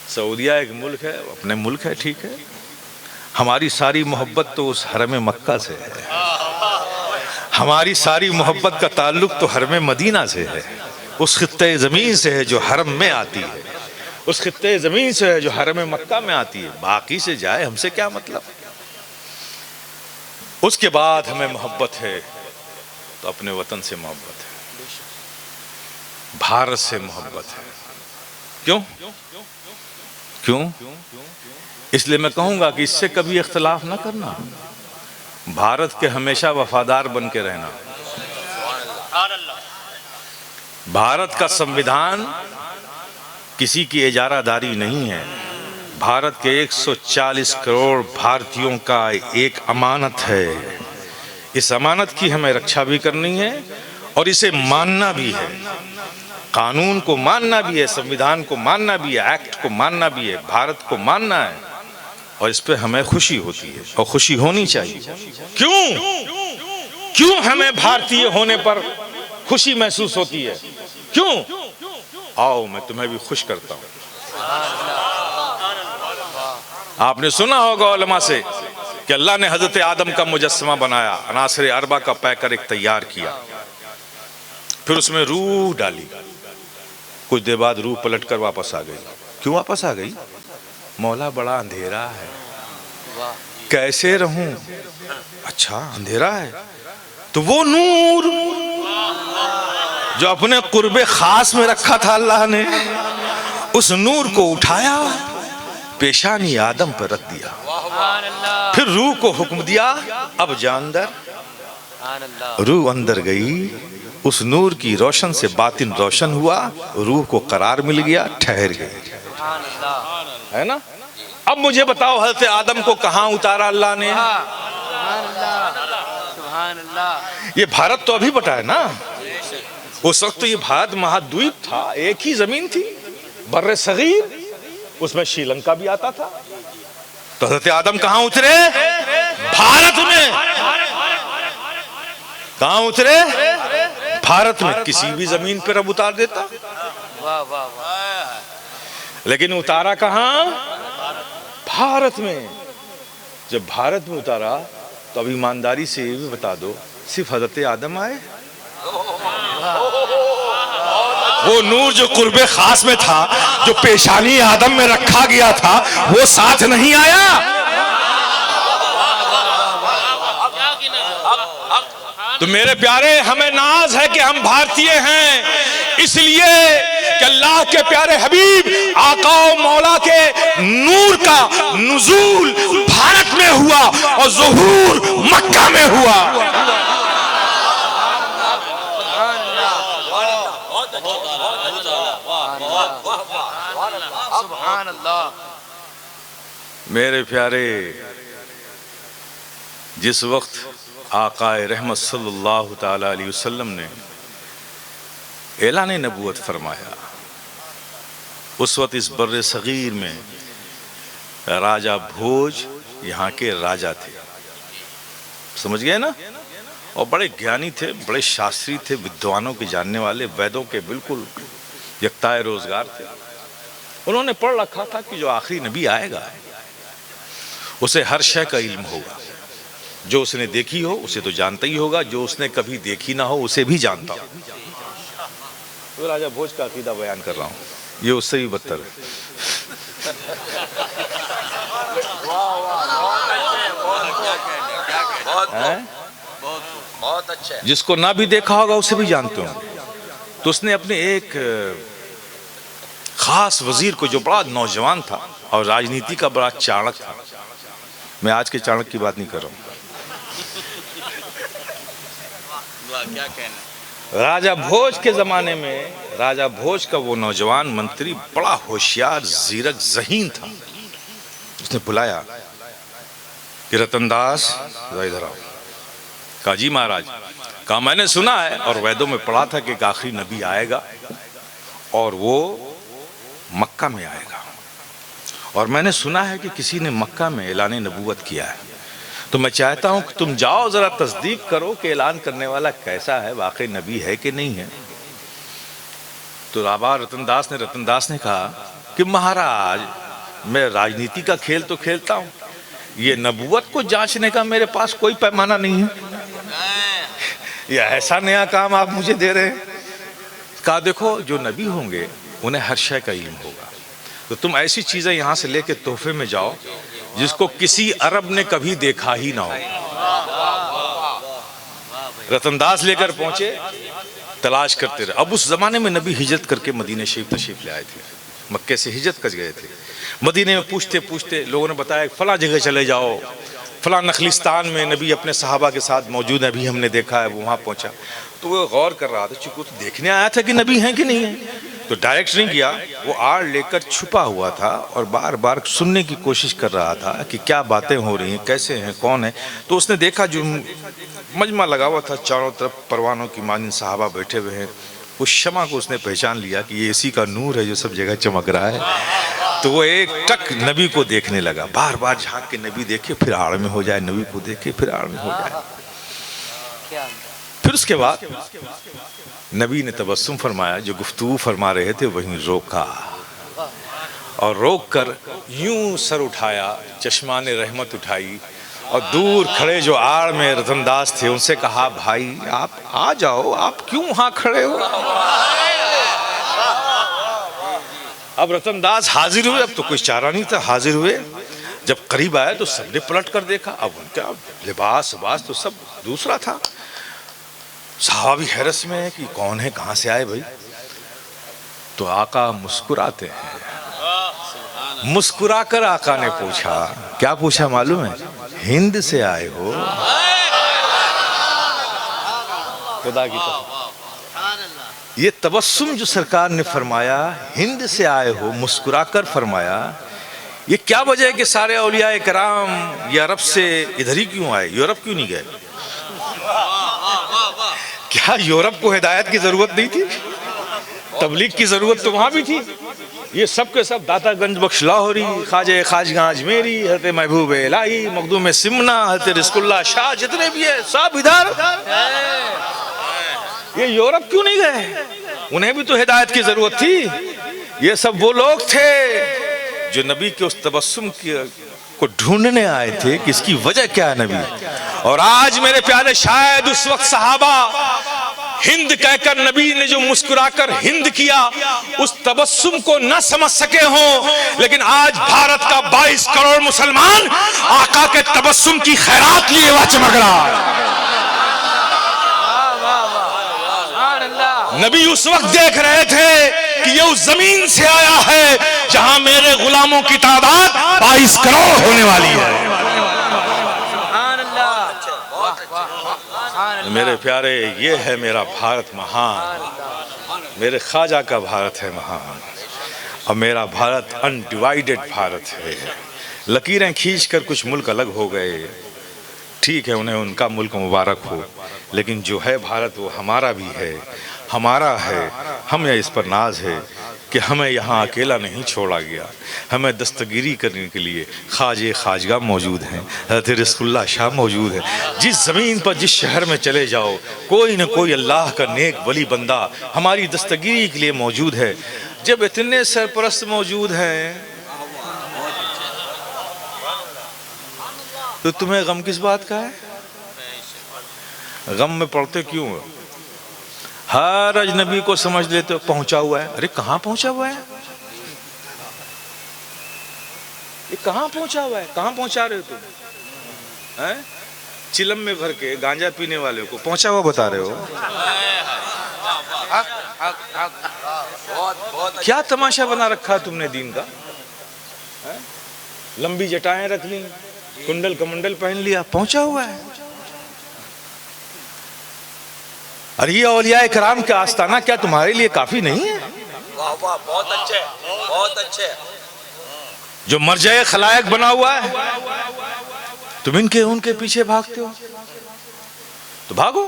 سعودیہ ایک ملک ہے، اپنے ملک ہے، ٹھیک ہے، ہماری ساری محبت تو اس حرم مکہ سے ہے، ہماری ساری محبت کا تعلق تو حرم مدینہ سے ہے، اس خطے زمین سے ہے جو حرم میں آتی ہے، اس خطے زمین سے ہے جو حرم مکہ میں آتی ہے۔ باقی سے جائے، ہم سے کیا مطلب؟ اس کے بعد ہمیں محبت ہے تو اپنے وطن سے محبت ہے، بھارت سے محبت ہے۔ کیوں؟ کیوں؟ اس لیے میں کہوں گا کہ اس سے کبھی اختلاف نہ کرنا، بھارت کے ہمیشہ وفادار بن کے رہنا۔ بھارت کا سنویدھان کسی کی اجارہ داری نہیں ہے، بھارت کے 140 کروڑ بھارتیوں کا ایک امانت ہے۔ اس امانت کی ہمیں رکشا بھی کرنی ہے اور اسے ماننا بھی ہے، قانون کو ماننا بھی ہے، سنویدھان کو ماننا بھی ہے، ایکٹ کو ماننا بھی ہے، بھارت کو ماننا ہے، اور اس پہ ہمیں خوشی ہوتی ہے اور خوشی ہونی چاہیے۔ کیوں ہمیں بھارتی ہونے پر خوشی محسوس ہوتی ہے؟ کیوں؟ آؤ میں تمہیں بھی خوش کرتا ہوں۔ آپ نے سنا ہوگا علماء سے کہ اللہ نے حضرت آدم کا مجسمہ بنایا، عناصر اربع کا پیکر ایک تیار کیا، پھر اس میں روح ڈالی، کچھ دیر بعد روح پلٹ کر واپس آ گئی۔ کیوں واپس آ گئی؟ مولا بڑا اندھیرا ہے، کیسے رہوں؟ اچھا اندھیرا ہے تو وہ نور جو اپنے قرب خاص میں رکھا تھا اللہ نے، اس نور کو اٹھایا، پیشانی آدم پر رکھ دیا، پھر روح کو حکم دیا اب جا اندر۔ روح اندر گئی، اس نور کی روشن سے باطن روشن ہوا، روح کو قرار مل گیا، ٹھہر گئی، ہے نا؟ اب مجھے بتاؤ حضرت آدم کو کہاں اتارا اللہ نے؟ یہ بھارت تو ابھی بٹا ہے نا، اس وقت تو یہ بھارت مہادویپ تھا، ایک ہی زمین تھی، بر صغیر، اس میں شری لنکا بھی آتا تھا۔ تو حضرت آدم کہاں اترے؟ بھارت میں۔ کہاں اترے؟ بھارت میں۔ کسی بھی زمین پر اب اتار دیتا، لیکن اتارا کہاں؟ بھارت میں۔ جب بھارت میں اتارا تو اب ایمانداری سے یہ بھی بتا دو، صرف حضرت آدم آئے؟ وہ نور جو قرب خاص میں تھا، جو پیشانی آدم میں رکھا گیا تھا، وہ ساتھ نہیں آیا؟ تو میرے پیارے ہمیں ناز ہے کہ ہم بھارتی ہیں، اس لیے کہ اللہ کے پیارے حبیب آقا و مولا کے نور کا نزول بھارت میں ہوا اور ظہور مکہ میں ہوا۔ سبحان اللہ. میرے پیارے، جس وقت آقا رحمت صلی اللہ تعالی علیہ وسلم نے اعلان نبوت فرمایا، اس وقت اس بر صغیر میں راجہ بھوج یہاں کے راجہ تھے، سمجھ گئے نا؟ اور بڑے گیانی تھے، بڑے شاستری تھے، ودوانوں کے جاننے والے، ویدوں کے بالکل یکتائے روزگار تھے. انہوں نے پڑھ رکھا تھا کہ جو آخری نبی آئے گا اسے ہر شے کا علم ہوگا، جو اس نے دیکھی ہو اسے تو جانتا ہی ہوگا، جو اس نے کبھی دیکھی نہ ہو اسے بھی جانتا ہو. تو راجہ بھوج کا عقیدہ بیان کر رہا ہوں، یہ اس سے بھی بدتر ہے. جس کو نہ بھی دیکھا ہوگا اسے بھی جانتے ہوں. تو اس نے اپنے ایک خاص وزیر کو، جو بڑا نوجوان تھا اور راجنیتی کا بڑا چاڑک تھا، میں آج کے چاڑک کی بات نہیں کر رہا ہوں، راجہ بھوج کے زمانے میں راجہ بھوج کا وہ نوجوان منتری بڑا ہوشیار، زیرک، ذہین تھا. اس نے بلایا کہ رتن داس ادھر آؤ. کہا جی مہاراج. کہا میں نے سنا ہے اور ویدوں میں پڑھا تھا کہ ایک آخری نبی آئے گا اور وہ مکہ میں آئے گا، اور میں نے سنا ہے کہ کسی نے مکہ میں اعلان نبوت کیا ہے، تو میں چاہتا ہوں کہ تم جاؤ ذرا تصدیق کرو کہ اعلان کرنے والا کیسا ہے، واقعی نبی ہے کہ نہیں ہے. تو رابعہ رتن داس نے کہا کہ مہاراج میں راجنیتی کا کھیل تو کھیلتا ہوں، یہ نبوت کو جانچنے کا میرے پاس کوئی پیمانہ نہیں ہے، یہ ایسا نیا کام آپ مجھے دے رہے ہیں. کہا دیکھو جو نبی ہوں گے انہیں ہر شے کا علم ہوگا، تو تم ایسی چیزیں یہاں سے لے کے تحفے میں جاؤ جس کو کسی عرب نے کبھی دیکھا ہی نہ ہو. رتن داس لے کر پہنچے، تلاش کرتے رہے. اب اس زمانے میں نبی ہجرت کر کے مدینہ شریف تشریف لے آئے تھے، مکے سے ہجرت کر گئے تھے. مدینے میں پوچھتے پوچھتے لوگوں نے بتایا فلاں جگہ چلے جاؤ، فلاں نخلستان میں نبی اپنے صحابہ کے ساتھ موجود ہے، ابھی ہم نے دیکھا ہے. وہ وہاں پہنچا تو وہ غور کر رہا تھا، چونکہ تو دیکھنے آیا تھا کہ نبی ہیں کہ نہیں ہیں، تو ڈائریکٹ نہیں کیا، وہ آڑ لے کر چھپا ہوا تھا اور بار بار سننے کی کوشش کر رہا تھا کہ کیا باتیں ہو رہی ہیں، کیسے ہیں، کون ہے. تو اس نے دیکھا جو مجمع لگا ہوا تھا، چاروں طرف پروانوں کی مانند صحابہ بیٹھے ہوئے ہیں. اس شمع کو اس نے پہچان لیا کہ یہ اسی کا نور ہے جو سب جگہ چمک رہا ہے. تو وہ ایک ٹک نبی کو دیکھنے لگا، بار بار جھانک کے نبی دیکھے پھر آڑ میں ہو جائے، نبی کو دیکھے پھر آڑ میں ہو جائے. پھر اس کے بعد نبی نے تبسم فرمایا، جو گفتگو فرما رہے تھے وہیں روکا، اور روک کر یوں سر اٹھایا، چشمان رحمت اٹھائی، اور دور کھڑے جو آڑ میں رتن داس تھے ان سے کہا بھائی آپ آ جاؤ، آپ کیوں وہاں کھڑے ہو. اب رتن داس حاضر ہوئے، اب تو کوئی چارہ نہیں تھا، حاضر ہوئے. جب قریب آئے تو سب نے پلٹ کر دیکھا، اب ان کا لباس تو سب دوسرا تھا. صحابہ حیرت میں ہے کہ کون ہے، کہاں سے آئے بھائی. تو آقا مسکراتے ہیں، مسکرا کر آقا نے پوچھا، کیا پوچھا معلوم ہے؟ ہند سے آئے ہو؟ خدا کی قسم یہ تبسم جو سرکار نے فرمایا، ہند سے آئے ہو، مسکرا کر فرمایا، یہ کیا وجہ ہے کہ سارے اولیاء کرام یہ عرب سے ادھر ہی کیوں آئے، یورپ کیوں نہیں گئے؟ کیا یورپ کو ہدایت کی ضرورت نہیں تھی؟ تبلیغ کی ضرورت تو وہاں بھی تھی. یہ سب کے سب داتا گنج بخش لاہوری، خواجہ خواجگاں اجمیری، حضرت محبوب الہی، مخدوم سمنا، حضرت رزق اللہ شاہ، جتنے بھی ہیں سب ادھر. یہ یورپ کیوں نہیں گئے؟ انہیں بھی تو ہدایت کی ضرورت تھی. یہ سب وہ لوگ تھے جو نبی کے اس تبسم کو ڈھونڈنے آئے تھے کہ اس کی وجہ کیا ہے نبی. اور آج میرے پیارے شاید اس وقت صحابہ ہند کہہ کر نبی نے جو مسکرا کر ہند کیا اس تبسم کو نہ سمجھ سکے ہوں، لیکن آج بھارت کا 22 کروڑ مسلمان آقا کے تبسم کی خیرات لیے ہوا چمک رہا ہے. نبی اس وقت دیکھ رہے تھے کہ یہ اس زمین سے آیا ہے جہاں میرے غلاموں کی تعداد 22 کروڑ ہونے والی ہے. میرے پیارے یہ ہے میرا بھارت مہان، میرے خواجہ کا بھارت ہے مہان. اور میرا بھارت انڈیوائیڈڈ بھارت ہے. لکیریں کھینچ کر کچھ ملک الگ ہو گئے، ٹھیک ہے، انہیں ان کا ملک مبارک ہو، لیکن جو ہے بھارت وہ ہمارا بھی ہے، ہمارا ہے. ہمیں اس پر ناز ہے کہ ہمیں یہاں اکیلا نہیں چھوڑا گیا. ہمیں دستگیری کرنے کے لیے خواجہ خواجگاہ موجود ہیں، حضرت رزق اللہ شاہ موجود ہیں. جس زمین پر جس شہر میں چلے جاؤ کوئی نہ کوئی اللہ کا نیک ولی بندہ ہماری دستگیری کے لیے موجود ہے. جب اتنے سرپرست موجود ہیں تو تمہیں غم کس بات کا ہے؟ غم میں پڑتے کیوں ہو؟ ہر اجنبی کو سمجھ لیتے ہو پہنچا ہوا ہے. ارے کہاں پہنچا ہوا ہے؟ یہ کہاں پہنچا ہوا ہے؟ کہاں پہنچا رہے ہو تم؟ چلم میں بھر کے گانجا پینے والے کو پہنچا ہوا بتا رہے ہو؟ کیا تماشا بنا رکھا تم نے دین کا؟ لمبی جٹائیں رکھ لی، کنڈل کمنڈل پہن لیا، پہنچا ہوا ہے. اور یہ اولیاء کرام کا آستانہ کیا تمہارے لیے کافی نہیں ہے؟ واہ واہ، بہت اچھے، بہت اچھے. جو مرجع خلائق بنا ہوا ہے تم ان کے پیچھے بھاگتے ہو تو بھاگو.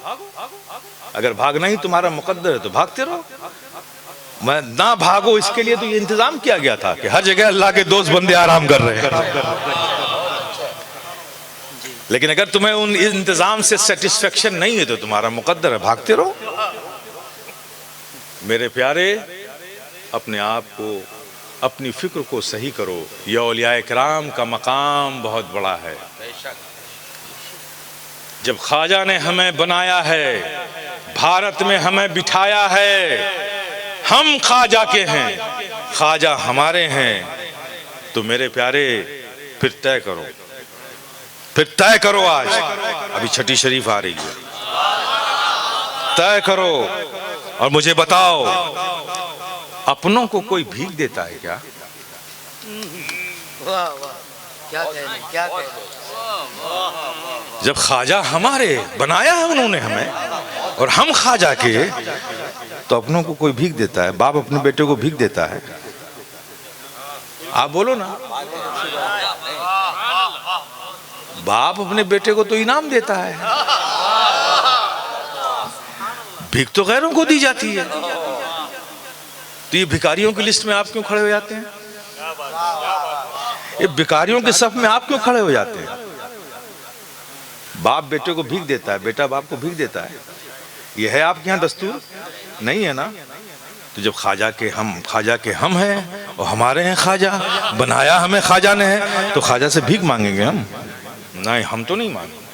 اگر بھاگنا ہی تمہارا مقدر ہے تو بھاگتے رہو. میں نہ بھاگو اس کے لیے تو یہ انتظام کیا گیا تھا کہ ہر جگہ اللہ کے دوست بندے آرام کر رہے ہیں. لیکن اگر تمہیں ان انتظام سے سیٹسفیکشن نہیں ہے تو تمہارا مقدر ہے، بھاگتے رہو. میرے پیارے، اپنے آپ کو، اپنی فکر کو صحیح کرو. یہ اولیاء کرام کا مقام بہت بڑا ہے. جب خواجہ نے ہمیں بنایا ہے، بھارت میں ہمیں بٹھایا ہے، ہم خواجہ کے ہیں، خواجہ ہمارے ہیں، تو میرے پیارے پھر طے کرو، پھر طے کرو. آج ابھی چھٹی شریف آ رہی ہے، طے کرو اور مجھے بتاؤ، اپنوں کو کوئی بھیک دیتا ہے کیا؟ واہ واہ، کیا کہنے، کیا کہنے. جب خواجہ ہمارے بنایا ہے انہوں نے ہمیں اور ہم خواجہ کے، تو اپنوں کو کوئی بھیک دیتا ہے؟ باپ اپنے بیٹے کو بھیک دیتا ہے؟ آپ بولو نا. باپ اپنے بیٹے کو تو انعام دیتا ہے، بھیک تو غیروں کو دی جاتی ہے. تو یہ بھکاریوں کی لسٹ میں آپ کیوں کھڑے ہو جاتے ہیں؟ یہ بھکاریوں کے صف میں آپ کیوں کھڑے ہو جاتے ہیں؟ باپ بیٹے کو بھیک دیتا ہے، بیٹا باپ کو بھیک دیتا ہے. یہ ہے آپ کے یہاں دستور؟ نہیں ہے نا. تو جب خواجہ کے ہم ہیں اور ہمارے ہیں خواجہ، بنایا ہمیں خواجہ نے ہے، تو خواجہ سے بھیک مانگیں گے ہم؟ نہیں، ہم تو نہیں مانگیں گے،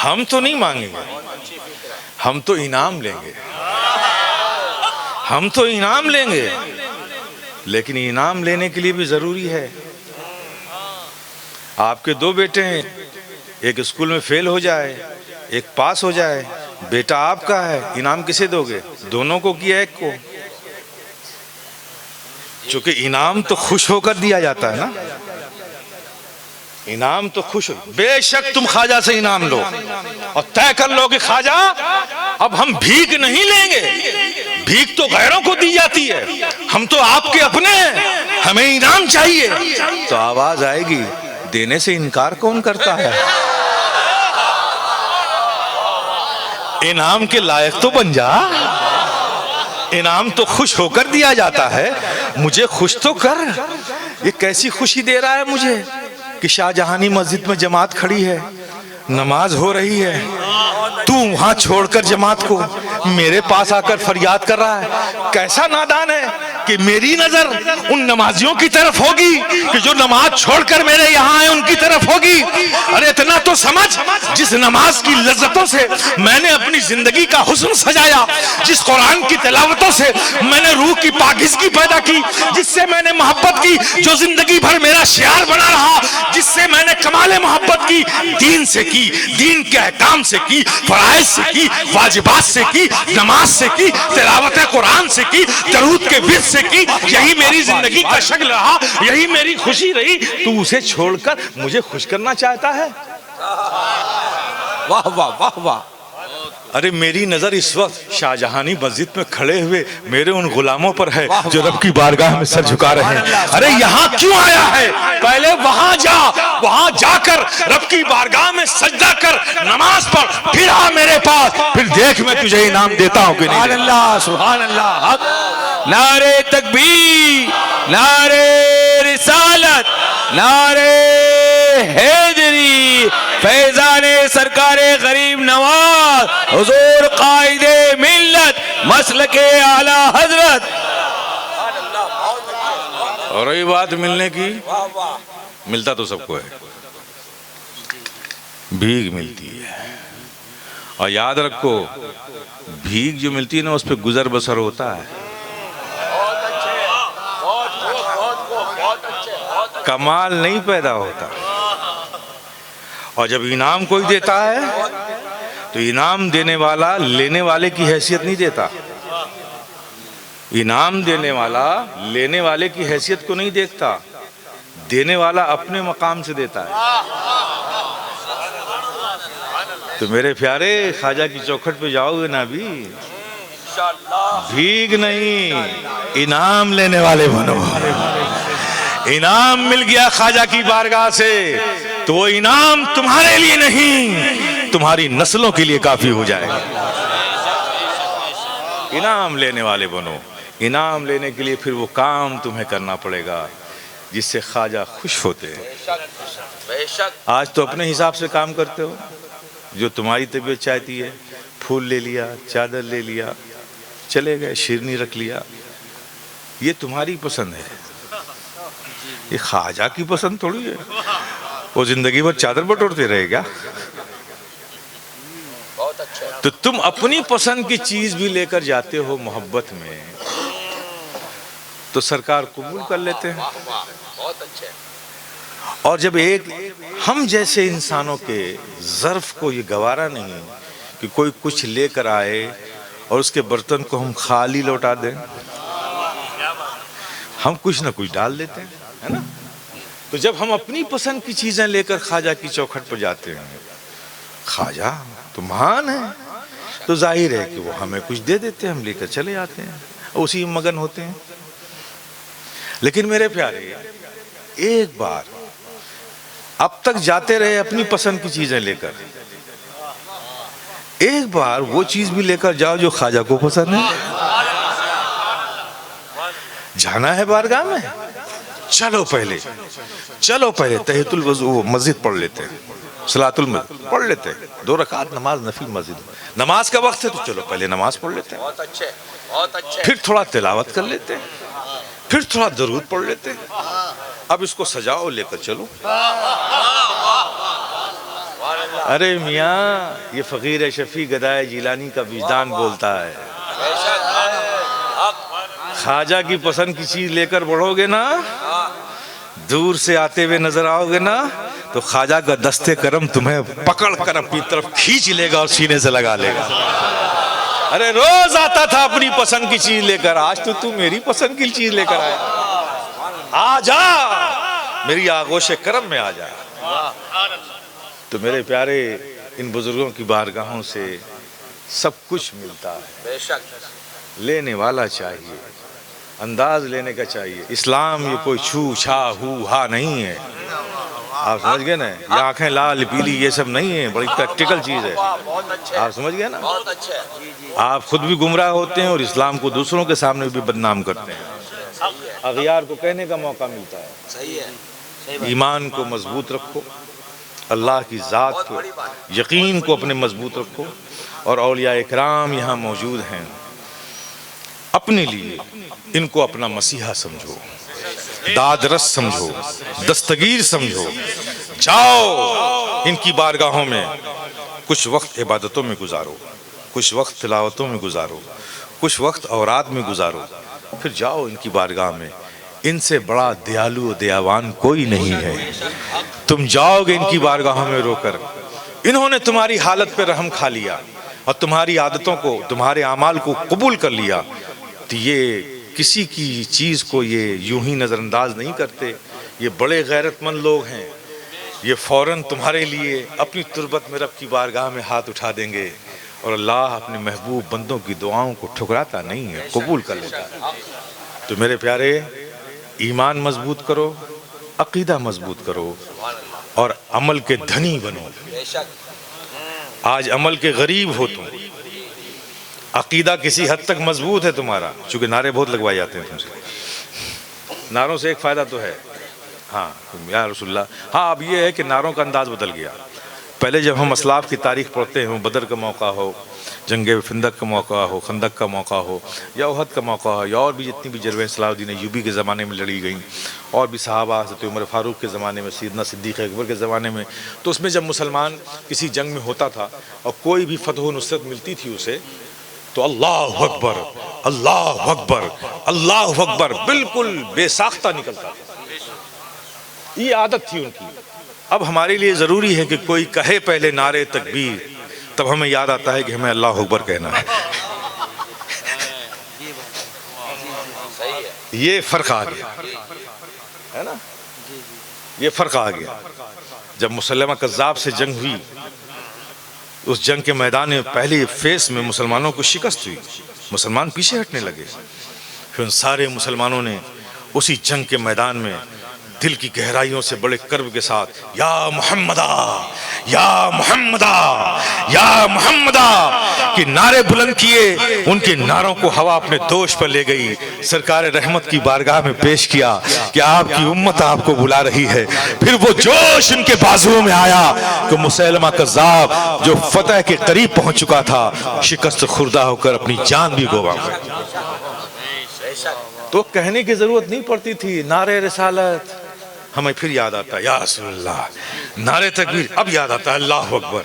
ہم تو نہیں مانگیں گے. ہم تو انعام لیں گے، ہم تو انعام لیں گے. لیکن انعام لینے کے لیے بھی ضروری ہے. آپ کے دو بیٹے ہیں، ایک اسکول میں فیل ہو جائے، ایک پاس ہو جائے، بیٹا آپ کا ہے، انعام کسے دو گے؟ دونوں کو کیا ایک کو؟ چونکہ انعام تو خوش ہو کر دیا جاتا ہے نا. انعام تو خوش ہو. بے شک تم خواجہ سے انعام لو اور طے کر لو کہ خواجہ اب ہم بھیک نہیں لیں گے. بھیک تو غیروں کو دی جاتی ہے، ہم تو آپ کے اپنے ہیں، ہمیں انعام چاہیے. تو آواز آئے گی، دینے سے انکار کون کرتا ہے؟ انعام کے لائق تو بن جا. انعام تو خوش ہو کر دیا جاتا ہے، مجھے خوش تو کر. یہ کیسی خوشی دے رہا ہے مجھے کہ شاہ جہانی مسجد میں جماعت کھڑی ہے، نماز ہو رہی ہے، تو وہاں چھوڑ کر جماعت کو میرے پاس آ کر فریاد کر رہا ہے. کیسا نادان ہے کہ میری نظر ان نمازیوں کی طرف ہوگی کہ جو نماز چھوڑ کر میرے یہاں ہیں ان کی طرف ہوگی. ارے اتنا تو سمجھ، جس نماز کی لذتوں سے میں نے اپنی زندگی کا حسن سجایا، جس قرآن کی تلاوتوں سے میں نے روح کی پاکیزگی پیدا کی، جس سے میں نے محبت کی جو زندگی بھر میرا شعار بنا رہا، جس سے میں نے کمال محبت کی، دین سے کی، دین کے احکام سے کی، فرائض سے کی، واجبات سے کی، نماز سے کی، تلاوت قرآن سے کی، درود کے ورد سے کی. یہی میری زندگی کا شکل رہا، یہی میری خوشی رہی. تو اسے چھوڑ کر مجھے خوش کرنا چاہتا ہے؟ واہ واہ واہ واہ. ارے میری نظر اس وقت شاہجہانی مسجد میں کھڑے ہوئے میرے ان غلاموں پر ہے جو رب کی بارگاہ میں سر جھکا رہے ہیں. ارے یہاں کیوں آیا ہے؟ پہلے وہاں جا کر رب کی بارگاہ میں سجدہ کر، نماز پڑھ، پھر آ میرے پاس، پھر دیکھ میں تجھے انعام دیتا ہوں کہ نہیں. سبحان اللہ سبحان اللہ. حق. نعرے تکبیر، نعرے رسالت، نعرے حیدری، فیضان سرکار غریب نواز، حضور قائد ملت، مسلک اعلی حضرت. اور رہی بات ملنے کی، ملتا تو سب کو ہے، بھیگ ملتی ہے. اور یاد رکھو بھیگ جو ملتی ہے نا اس پہ گزر بسر ہوتا ہے، کمال نہیں پیدا ہوتا. اور جب انعام کوئی دیتا ہے تو انعام دینے والا لینے والے کی حیثیت نہیں دیتا. انعام دینے والا لینے والے کی حیثیت کو نہیں دیکھتا، دینے والا اپنے مقام سے دیتا ہے. تو میرے پیارے خواجہ کی چوکھٹ پہ جاؤ گے نا بھی، بھیگ نہیں، انعام لینے والے بنو. انعام مل گیا خواجہ کی بارگاہ سے تو وہ انعام تمہارے لیے نہیں، تمہاری نسلوں کے لیے کافی ہو جائے گا. انعام لینے والے بنو. انعام لینے کے لیے پھر وہ کام تمہیں کرنا پڑے گا جس سے خواجہ خوش ہوتے ہیں. آج تو اپنے حساب سے کام کرتے ہو، جو تمہاری طبیعت چاہتی ہے. پھول لے لیا، چادر لے لیا، چلے گئے، شیرنی رکھ لیا. یہ تمہاری پسند ہے، یہ خواجہ کی پسند تھوڑی ہے. وہ زندگی بھر چادر بٹورتے رہے گا. تو تم اپنی پسند کی چیز بھی لے کر جاتے ہو محبت میں تو سرکار قبول کر لیتے ہیں. اور جب ایک ہم جیسے انسانوں کے ظرف کو یہ گوارا نہیں کہ کوئی کچھ لے کر آئے اور اس کے برتن کو ہم خالی لوٹا دیں، ہم کچھ نہ کچھ ڈال دیتے ہیں، ہے نا. تو جب ہم اپنی پسند کی چیزیں لے کر خواجہ کی چوکھٹ پر جاتے ہیں، خواجہ تو مہان ہے، تو ظاہر ہے کہ وہ ہمیں کچھ دے دیتے ہیں، ہم لے کر چلے جاتے ہیں، اسی میں مگن ہوتے ہیں. لیکن میرے پیارے، ایک بار اب تک جاتے رہے اپنی پسند کی چیزیں لے کر، ایک بار وہ چیز بھی لے کر جاؤ جو خواجہ کو پسند ہے. جانا ہے بارگاہ میں، چلو پہلے تحیۃ الوضو مسجد پڑھ لیتے ہیں، صلاۃ المسجد پڑھ لیتے ہیں، 2 رکعت نماز نفل مسجد. نماز کا وقت ہے تو چلو پہلے نماز پڑھ لیتے ہیں، پھر تھوڑا تلاوت کر لیتے ہیں، پھر تھوڑا درود پڑھ لیتے ہیں. اب اس کو سجاؤ، لے کر چلو. ارے میاں، یہ فقیر شفیع گدائے جیلانی کا وجدان بولتا ہے. خواجہ کی پسند کی چیز لے کر بڑھو گے نا، دور سے آتے ہوئے نظر آؤ گے نا، تو خواجہ کا دستے کرم تمہیں پکڑ کر اپنی طرف کھینچ لے گا اور سینے سے لگا لے گا. ارے روز آتا تھا اپنی پسند کی چیز لے کر، آج تو میری پسند کی چیز لے کر آیا. آ جا میری آغوش کرم میں آ جا. تو میرے پیارے، ان بزرگوں کی بارگاہوں سے سب کچھ ملتا ہے. لینے والا چاہیے، انداز لینے کا چاہیے. اسلام یہ کوئی چھو چھا ہو ہا نہیں ہے. آپ سمجھ گئے نا، یہ آنکھیں لال پیلی یہ سب نہیں ہے، بڑی پریکٹیکل چیز ہے. آپ سمجھ گئے نا. آپ خود بھی گمراہ ہوتے ہیں اور اسلام کو دوسروں کے سامنے بھی بدنام کرتے ہیں. اغیار کو کہنے کا موقع ملتا ہے. ایمان کو مضبوط رکھو، اللہ کی ذات کو، یقین کو اپنے مضبوط رکھو. اور اولیاء اکرام یہاں موجود ہیں، اپنے لیے ان کو اپنا مسیحا سمجھو، داد رس سمجھو، دستگیر سمجھو. جاؤ ان کی بارگاہوں میں، کچھ وقت عبادتوں میں گزارو، کچھ وقت تلاوتوں میں گزارو، کچھ وقت اوراد میں گزارو. پھر جاؤ ان کی بارگاہ میں. ان سے بڑا دیالو و دیاوان کوئی نہیں ہے. تم جاؤ گے ان کی بارگاہوں میں رو کر، انہوں نے تمہاری حالت پہ رحم کھا لیا اور تمہاری عادتوں کو، تمہارے اعمال کو قبول کر لیا. تو یہ کسی کی چیز کو یہ یوں ہی نظر انداز نہیں کرتے. یہ بڑے غیرت مند لوگ ہیں. یہ فوراً تمہارے لیے اپنی تربت میں رب کی بارگاہ میں ہاتھ اٹھا دیں گے اور اللہ اپنے محبوب بندوں کی دعاؤں کو ٹھکراتا نہیں ہے، قبول کر لیتا ہے۔ تو میرے پیارے، ایمان مضبوط کرو، عقیدہ مضبوط کرو اور عمل کے دھنی بنو۔ بے شک آج عمل کے غریب ہو تم، عقیدہ کسی حد تک مضبوط ہے تمہارا، چونکہ نعرے بہت لگوائے جاتے ہیں تم سے۔ نعروں سے ایک فائدہ تو ہے، ہاں یا رسول اللہ، ہاں اب یہ ہے کہ نعروں کا انداز بدل گیا۔ پہلے جب ہم اسلاف کی تاریخ پڑھتے ہیں، بدر کا موقع ہو، جنگ فندق کا موقع ہو، خندق کا موقع ہو، یا احد کا موقع ہو، یا اور بھی جتنی بھی جنگیں صلاح الدین ایوبی کے زمانے میں لڑی گئیں، اور بھی صحابہ حضرت عمر فاروق کے زمانے میں، سیدنا صدیق اکبر کے زمانے میں، تو اس میں جب مسلمان کسی جنگ میں ہوتا تھا اور کوئی بھی فتح و نصرت ملتی تھی اسے، تو اللہ اکبر اللہ اکبر اللہ اکبر بالکل بے ساختہ نکلتا تھا۔ یہ عادت تھی ان کی۔ اب ہمارے لیے ضروری ہے کہ کوئی کہے پہلے نعرے تکبیر، تب ہمیں یاد آتا ہے کہ ہمیں اللہ اکبر کہنا ہے۔ یہ فرق آ گیا ہے نا، یہ فرق آ گیا۔ جب مسلمہ کذاب سے جنگ ہوئی، اس جنگ کے میدان میں پہلی فیس میں مسلمانوں کو شکست ہوئی، مسلمان پیچھے ہٹنے لگے، پھر ان سارے مسلمانوں نے اسی جنگ کے میدان میں دل کی گہرائیوں سے بڑے کرب کے ساتھ یا محمدہ یا محمدہ یا محمدہ کے نعرے بلند کیے۔ ان کے نعروں کو ہوا اپنے دوش پر لے گئی، سرکار رحمت کی بارگاہ میں پیش کیا کہ آپ کی امت آپ کو بلا رہی ہے۔ پھر وہ جوش ان کے بازوؤں میں آیا کہ مسیلمہ کذاب جو فتح کے قریب پہنچ چکا تھا، شکست خوردہ ہو کر اپنی جان بھی گوا گیا۔ تو کہنے کی ضرورت نہیں پڑتی تھی نعرے رسالت، ہمیں پھر یاد آتا یا رسول اللہ، نعرے تکبیر اب یاد آتا ہے اللہ اکبر۔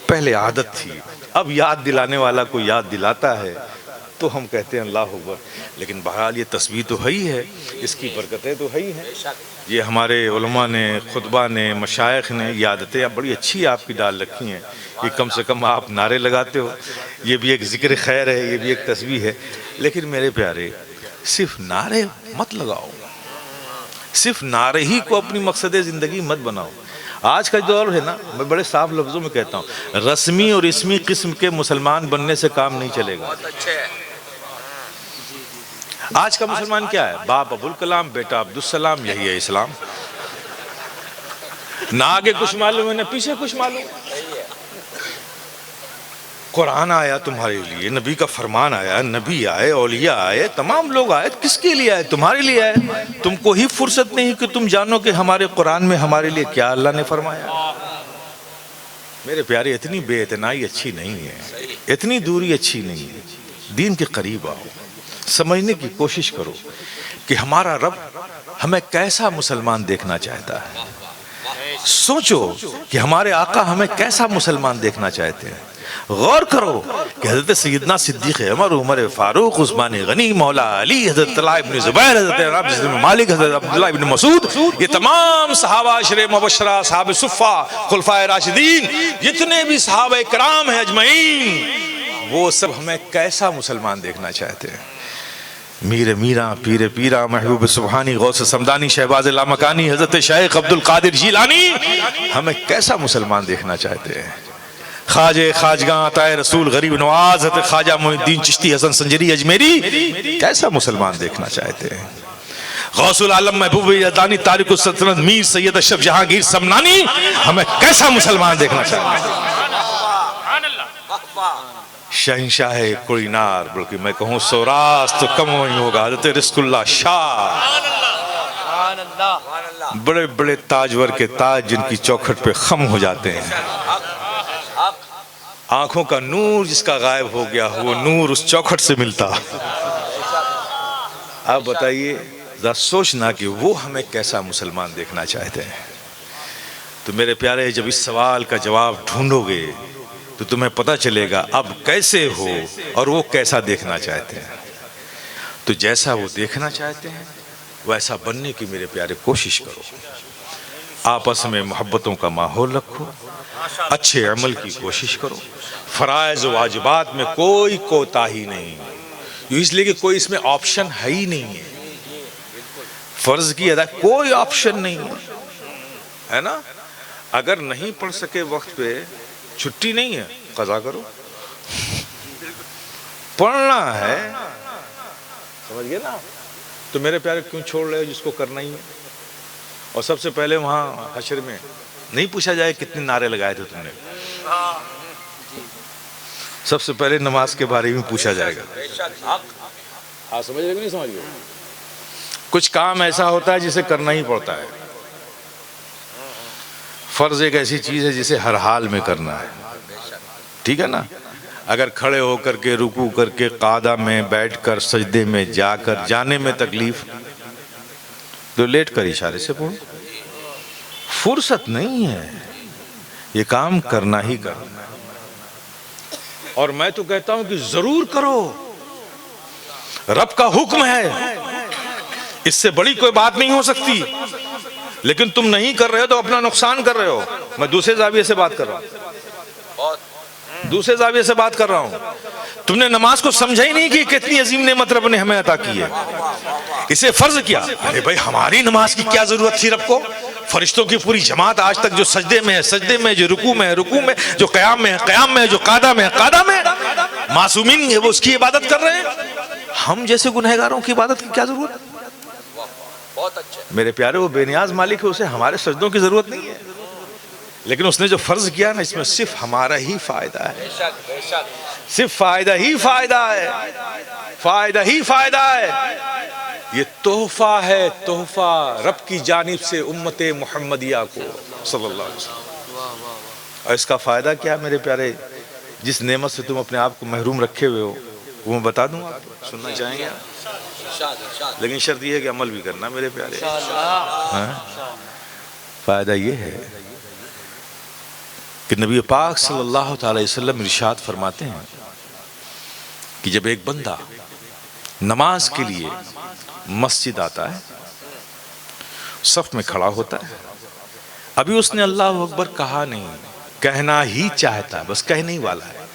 پہلے عادت تھی، اب یاد دلانے والا کو یاد دلاتا ہے تو ہم کہتے ہیں اللہ اکبر۔ لیکن بہرحال یہ تسبیح تو ہے ہی ہے، اس کی برکتیں تو ہے ہی ہیں۔ یہ ہمارے علماء نے، خطبہ نے، مشائخ نے یہ عادتیں بڑی اچھی آپ کی ڈال رکھی ہیں کہ کم سے کم آپ نعرے لگاتے ہو، یہ بھی ایک ذکر خیر ہے، یہ بھی ایک تسبیح ہے۔ لیکن میرے پیارے، صرف نعرے مت لگاؤ، صرف نعرے ہی کو اپنی مقصد زندگی مت بناؤ۔ آج کا دور ہے نا، میں بڑے صاف لفظوں میں کہتا ہوں، رسمی اور اسمی قسم کے مسلمان بننے سے کام نہیں چلے گا۔ بہت اچھے ہیں۔ آج کا مسلمان کیا ہے؟ باپ ابوالکلام، بیٹا عبدالسلام، یہی ہے اسلام۔ نہ آگے کچھ معلوم ہے نہ پیچھے کچھ معلوم۔ قرآن آیا تمہارے لیے، نبی کا فرمان آیا، نبی آئے، اولیاء آئے، تمام لوگ آئے، کس کے لیے آئے؟ تمہارے لیے آئے۔ تم کو ہی فرصت نہیں کہ تم جانو کہ ہمارے قرآن میں ہمارے لیے کیا اللہ نے فرمایا۔ میرے پیارے، اتنی بے اعتنائی اچھی نہیں ہے، اتنی دوری اچھی نہیں ہے۔ دین کے قریب آؤ، سمجھنے کی کوشش کرو کہ ہمارا رب ہمیں کیسا مسلمان دیکھنا چاہتا ہے۔ سوچو کہ ہمارے آقا ہمیں کیسا مسلمان دیکھنا چاہتے ہیں۔ غور کرو کہ حضرت سیدنا صدیق عمر، عمر فاروق، عثمان غنی، مولا علی، حضرت طلحہ ابن زبیر، حضرت انس بن مالک، حضرت عبداللہ ابن مسعود، یہ تمام صحابہ عشرہ مبشرہ، اصحاب صفہ، خلفائے راشدین، جتنے بھی صحابہ کرام ہیں اجمعین، وہ سب ہمیں کیسا مسلمان دیکھنا چاہتے ہیں۔ میر میرا، پیر پیرا، محبوب سبحانی، غوث سمدانی، شہباز لامکانی، حضرت شیخ عبد القادر جیلانی ہمیں کیسا مسلمان دیکھنا چاہتے ہیں۔ خواجہ خواجگاں عطائے رسول غریب نواز، حضرت خواجہ معین الدین چشتی حسن سنجری اجمیری کیسا مسلمان دیکھنا چاہتے ہیں۔ غوث العالم محبوب یزدانی تارک السلطنت میر سید اشرف جہانگیر سمنانی ہمیں کیسا مسلمان دیکھنا چاہتے ہیں۔ شہنشاہ کوڑینار، بلکہ میں کہوں سوراس تو کم نہیں ہوگا، حضرت رزق اللہ شاہ، بڑے بڑے تاجور کے تاج جن کی چوکھٹ پہ خم ہو جاتے ہیں۔ آنکھوں کا نور جس کا غائب ہو گیا، وہ نور اس چوکھٹ سے ملتا۔ اب بتائیے، ذرا سوچنا کہ وہ ہمیں کیسا مسلمان دیکھنا چاہتے ہیں۔ تو میرے پیارے، جب اس سوال کا جواب ڈھونڈو گے تو تمہیں پتہ چلے گا اب کیسے ہو اور وہ کیسا دیکھنا چاہتے ہیں۔ تو جیسا وہ دیکھنا چاہتے ہیں ویسا بننے کی میرے پیارے کوشش کرو۔ آپس میں محبتوں کا ماحول رکھو، اچھے عمل کی کوشش کرو، فرائض و واجبات میں کوئی کوتاہی نہیں، اس لیے کہ کوئی اس میں آپشن ہے ہی نہیں ہے۔ فرض کی ادا کوئی آپشن نہیں ہے نا۔ اگر نہیں پڑھ سکے وقت پہ، چھٹی نہیں ہے، قضا کرو، پڑھنا ہے، سمجھ گئے نا؟ تو میرے پیارے کیوں چھوڑ رہے ہو جس کو کرنا ہی ہے؟ اور سب سے پہلے وہاں حشر میں نہیں پوچھا جائے کتنے نعرے لگائے تھے تم نے، سب سے پہلے نماز کے بارے میں پوچھا جائے گا. ہاں سمجھ رہے کہ نہیں سمجھ گئے؟ کچھ کام ایسا ہوتا ہے جسے کرنا ہی پڑتا ہے. فرض ایک ایسی چیز ہے جسے ہر حال میں کرنا ہے، ٹھیک ہے نا؟ اگر کھڑے ہو کر کے رکوع کر کے قعدہ میں بیٹھ کر سجدے میں جا کر جانے میں تکلیف تو لیٹ کر اشارے سے پڑھو. فرصت نہیں ہے، یہ کام کرنا ہی کرنا ہے. اور میں تو کہتا ہوں کہ ضرور کرو، رب کا حکم ہے، اس سے بڑی کوئی بات نہیں ہو سکتی. لیکن تم نہیں کر رہے ہو تو اپنا نقصان کر رہے ہو. میں دوسرے زاویے سے بات کر رہا ہوں، دوسرے زاویے سے بات کر رہا ہوں. تم نے نماز کو سمجھا ہی نہیں کہ کتنی عظیم نعمت رب نے ہمیں عطا کی ہے، اسے فرض کیا. ارے بھائی ہماری نماز کی کیا ضرورت تھی رب کو؟ فرشتوں کی پوری جماعت آج تک جو سجدے میں ہے سجدے میں، جو رکوع میں ہے رکوع میں، جو قیام میں ہے قیام میں، جو قعدہ میں ہے قعدہ میں، معصومین ہے وہ اس کی عبادت کر رہے ہیں. ہم جیسے گنہگاروں کی عبادت کی کیا ضرورت؟ بہت اچھے. میرے پیارے وہ بے نیاز مالک ہے، اسے ہمارے سجدوں کی ضرورت نہیں ہے. لیکن اس نے جو فرض کیا نا، اس میں صرف ہمارا ہی فائدہ ہے، صرف فائدہ ہی فائدہ ہے، فائدہ ہی فائدہ ہے. یہ تحفہ ہے، تحفہ رب کی جانب سے امت محمدیہ کو صلی اللہ علیہ وسلم. اور اس کا فائدہ کیا میرے پیارے؟ جس نعمت سے تم اپنے آپ کو محروم رکھے ہوئے ہو وہ میں بتا دوں. آپ سننا چاہیں گے؟ لیکن شرط یہ ہے کہ عمل بھی کرنا میرے پیارے. فائدہ یہ ہے کہ نبی پاک صلی اللہ تعالی وسلم ارشاد فرماتے ہیں کہ جب ایک بندہ نماز کے لیے مسجد آتا ہے، صف میں کھڑا ہوتا ہے، ابھی اس نے اللہ اکبر کہا نہیں، کہنا ہی چاہتا ہے، بس کہنے ہی والا ہے.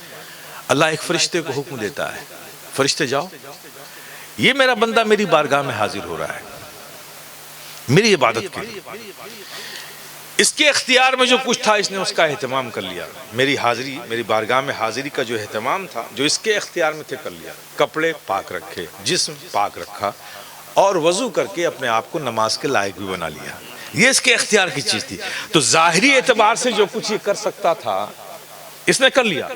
اللہ ایک فرشتے کو حکم دیتا ہے، فرشتے جاؤ، یہ میرا بندہ میری بارگاہ میں حاضر ہو رہا ہے میری عبادت کے لیے، اس کے اختیار میں جو کچھ تھا اس نے اس کا اہتمام کر لیا. میری حاضری، میری بارگاہ میں حاضری کا جو اہتمام تھا جو اس کے اختیار میں تھے کر لیا. کپڑے پاک رکھے، جسم پاک رکھا، اور وضو کر کے اپنے آپ کو نماز کے لائق بھی بنا لیا. یہ اس کے اختیار کی چیز تھی. تو ظاہری اعتبار سے جو کچھ یہ کر سکتا تھا اس نے کر لیا.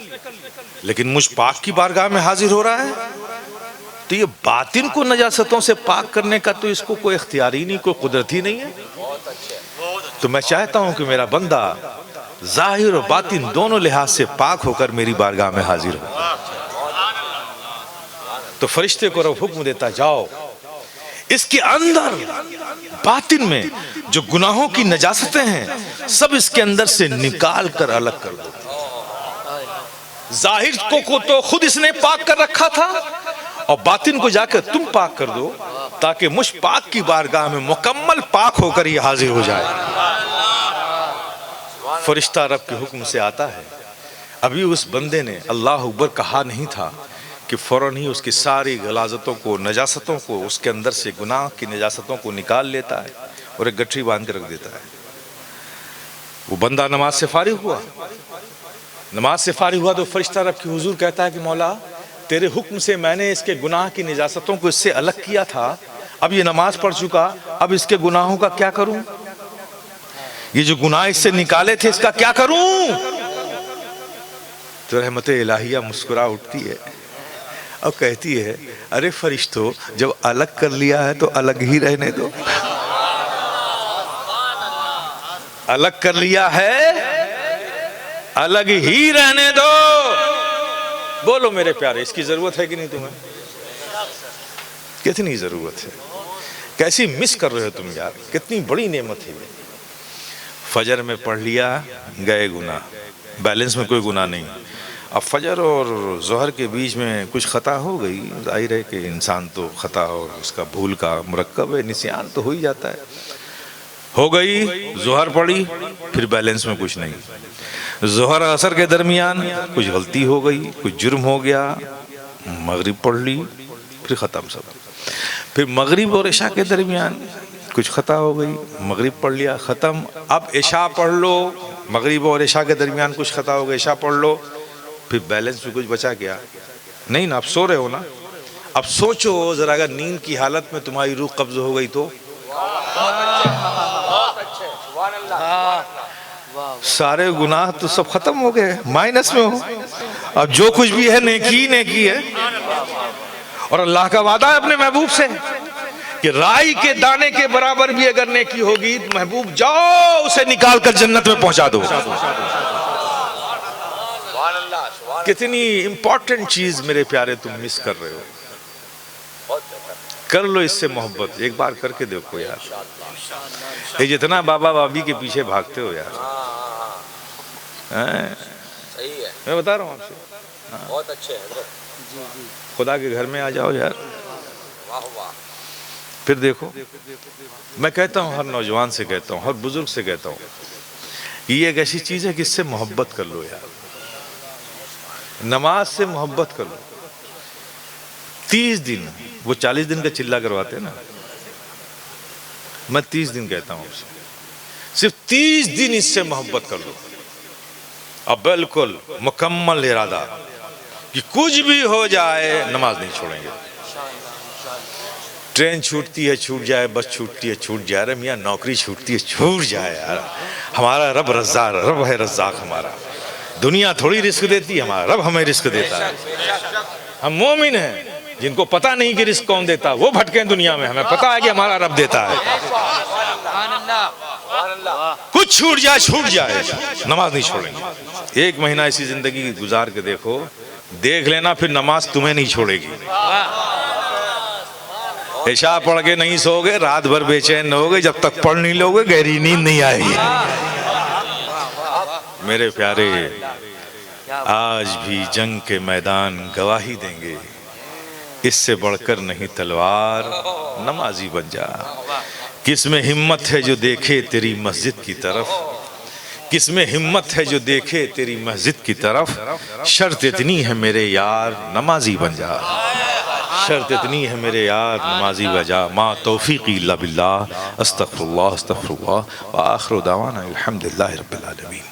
لیکن مجھ پاک کی بارگاہ میں حاضر ہو رہا ہے تو یہ باطن کو نجاستوں سے پاک کرنے کا تو اس کو کوئی اختیار ہی نہیں، کوئی قدرت ہی نہیں ہے. تو میں چاہتا ہوں کہ میرا بندہ ظاہر و باطن دونوں لحاظ سے پاک ہو کر میری بارگاہ میں حاضر ہو. تو فرشتے کو رب حکم دیتا، جاؤ اس کے اندر باطن میں جو گناہوں کی نجاستیں ہیں سب اس کے اندر سے نکال کر الگ کر دو. ظاہر کو تو خود اس نے پاک کر رکھا تھا، اور باطن کو جا کر تم پاک کر دو تاکہ مجھ پاک کی بارگاہ میں مکمل پاک ہو کر یہ حاضر ہو جائے. فرشتہ رب کے حکم سے آتا ہے. ابھی اس بندے نے اللہ اکبر کہا نہیں تھا کہ فوراً ہی اس کی ساری غلاظتوں کو، نجاستوں کو، اس کے اندر سے گناہ کی نجاستوں کو نکال لیتا ہے اور ایک گٹھری باندھ کے رکھ دیتا ہے. وہ بندہ نماز سے فارغ ہوا، نماز سے فارغ ہوا تو فرشتہ رب کی حضور کہتا ہے کہ مولا تیرے حکم سے میں نے اس کے گناہ کی نجاستوں کو اس سے الگ کیا تھا، اب یہ نماز پڑھ چکا، اب اس کے گناہوں کا کیا کروں؟ یہ جو گناہ اس سے نکالے تھے اس کا کیا کروں؟ تو رحمت الہیہ مسکرا اٹھتی ہے اور کہتی ہے، ارے فرشتوں جب الگ کر لیا ہے تو الگ ہی رہنے دو. الگ کر لیا ہے الگ ہی رہنے دو. بولو میرے پیارے، اس کی ضرورت ہے کہ نہیں تمہیں؟ کتنی ضرورت ہے، کیسی مس کر رہے ہو تم یار، کتنی بڑی نعمت ہے. فجر میں پڑھ لیا، گئے گناہ، بیلنس میں کوئی گناہ نہیں. اب فجر اور ظہر کے بیچ میں کچھ خطا ہو گئی، ظاہر ہے کہ انسان تو خطا اور اس کا بھول کا مرکب ہے، نسیان تو ہو ہی جاتا ہے. ہو گئی، ظہر پڑھی، پھر بیلنس میں کچھ نہیں. ظہر عصر کے درمیان کچھ غلطی ہو گئی، کچھ جرم ہو گیا، مغرب پڑھ لی، پھر ختم سب. پھر مغرب اور عشاء کے درمیان کچھ خطا ہو گئی، مغرب پڑھ لیا، ختم. اب عشاء پڑھ لو، مغرب اور عشاء کے درمیان کچھ خطا ہو گیا، عشاء پڑھ لو، پھر بیلنس میں کچھ بچا گیا، نہیں نا، اب سو رہے ہو نا. اب سوچو ذرا، اگر نیند کی حالت میں تمہاری روح قبض ہو گئی تو بہت اچھے. سبحان اللہ. سارے گناہ تو سب ختم ہو گئے، مائنس میں ہو. اب جو کچھ بھی ہے نیکی نیکی ہے. اور اللہ کا وعدہ ہے اپنے محبوب سے کہ رائی کے دانے کے برابر بھی اگر نیکی ہوگی، محبوب جاؤ اسے نکال کر جنت میں پہنچا دو. سبحان اللہ. سبحان کتنی امپورٹنٹ چیز میرے پیارے تم مس کر رہے ہو. بہت بہتر. کر لو اس سے محبت، ایک بار کر کے دیکھو یار. یہ جتنا بابا بابی کے پیچھے بھاگتے ہو یار. صحیح ہے. میں بتا رہا ہوں آپ سے، بہت اچھے حضرت. خدا کے گھر میں آ جاؤ یار. واہ واہ. پھر دیکھو، میں کہتا ہوں، ہر نوجوان سے کہتا ہوں، ہر بزرگ سے کہتا ہوں، یہ ایک ایسی چیز ہے کہ اس سے محبت کر لو یار. نماز سے محبت کر لو. 30 دن، وہ 40 دن کا چلہ کرواتے ہیں نا، میں 30 دن کہتا ہوں آپ سے، صرف 30 دن اس سے محبت کر لو. اب بالکل مکمل ارادہ کہ کچھ بھی ہو جائے نماز نہیں چھوڑیں گے. ٹرین چھوٹتی ہے چھوٹ جائے، بس چھوٹتی ہے چھوٹ جائے، ارے میاں نوکری چھوٹتی ہے چھوٹ جائے یار. ہمارا رب رزاق، رب ہے رزاق ہمارا. دنیا تھوڑی رزق دیتی ہے، ہمارا رب ہمیں رزق دیتا ہے. ہم مومن ہیں جن کو پتہ نہیں کہ رزق کون دیتا، وہ بھٹکیں دنیا میں. ہمیں پتہ ہے کہ ہمارا رب دیتا ہے. سبحان اللہ. کچھ چھوٹ جائے نماز نہیں چھوڑیں گے. 1 مہینہ ایسی زندگی گزار کے دیکھو، دیکھ لینا پھر نماز تمہیں نہیں چھوڑے گی. عشاء پڑھ کے نہیں سو گے، رات بھر بے چین ہو گے، جب تک پڑھ نہیں لو گے گہری نیند نہیں آئے گی. میرے پیارے، آج بھی جنگ کے میدان گواہی دیں گے، اس سے بڑھ کر نہیں تلوار، نمازی بن جا. کس میں ہمت ہے جو دیکھے تیری مسجد کی طرف، کس میں ہمت ہے جو دیکھے تیری مسجد کی طرف. شرط اتنی ہے میرے یار نمازی بن جا. شرط اتنی ہے میرے یار نمازی بن جا. ما توفیقی الا باللہ. استغفر اللہ وآخر دعوانا الحمدللہ رب العالمین.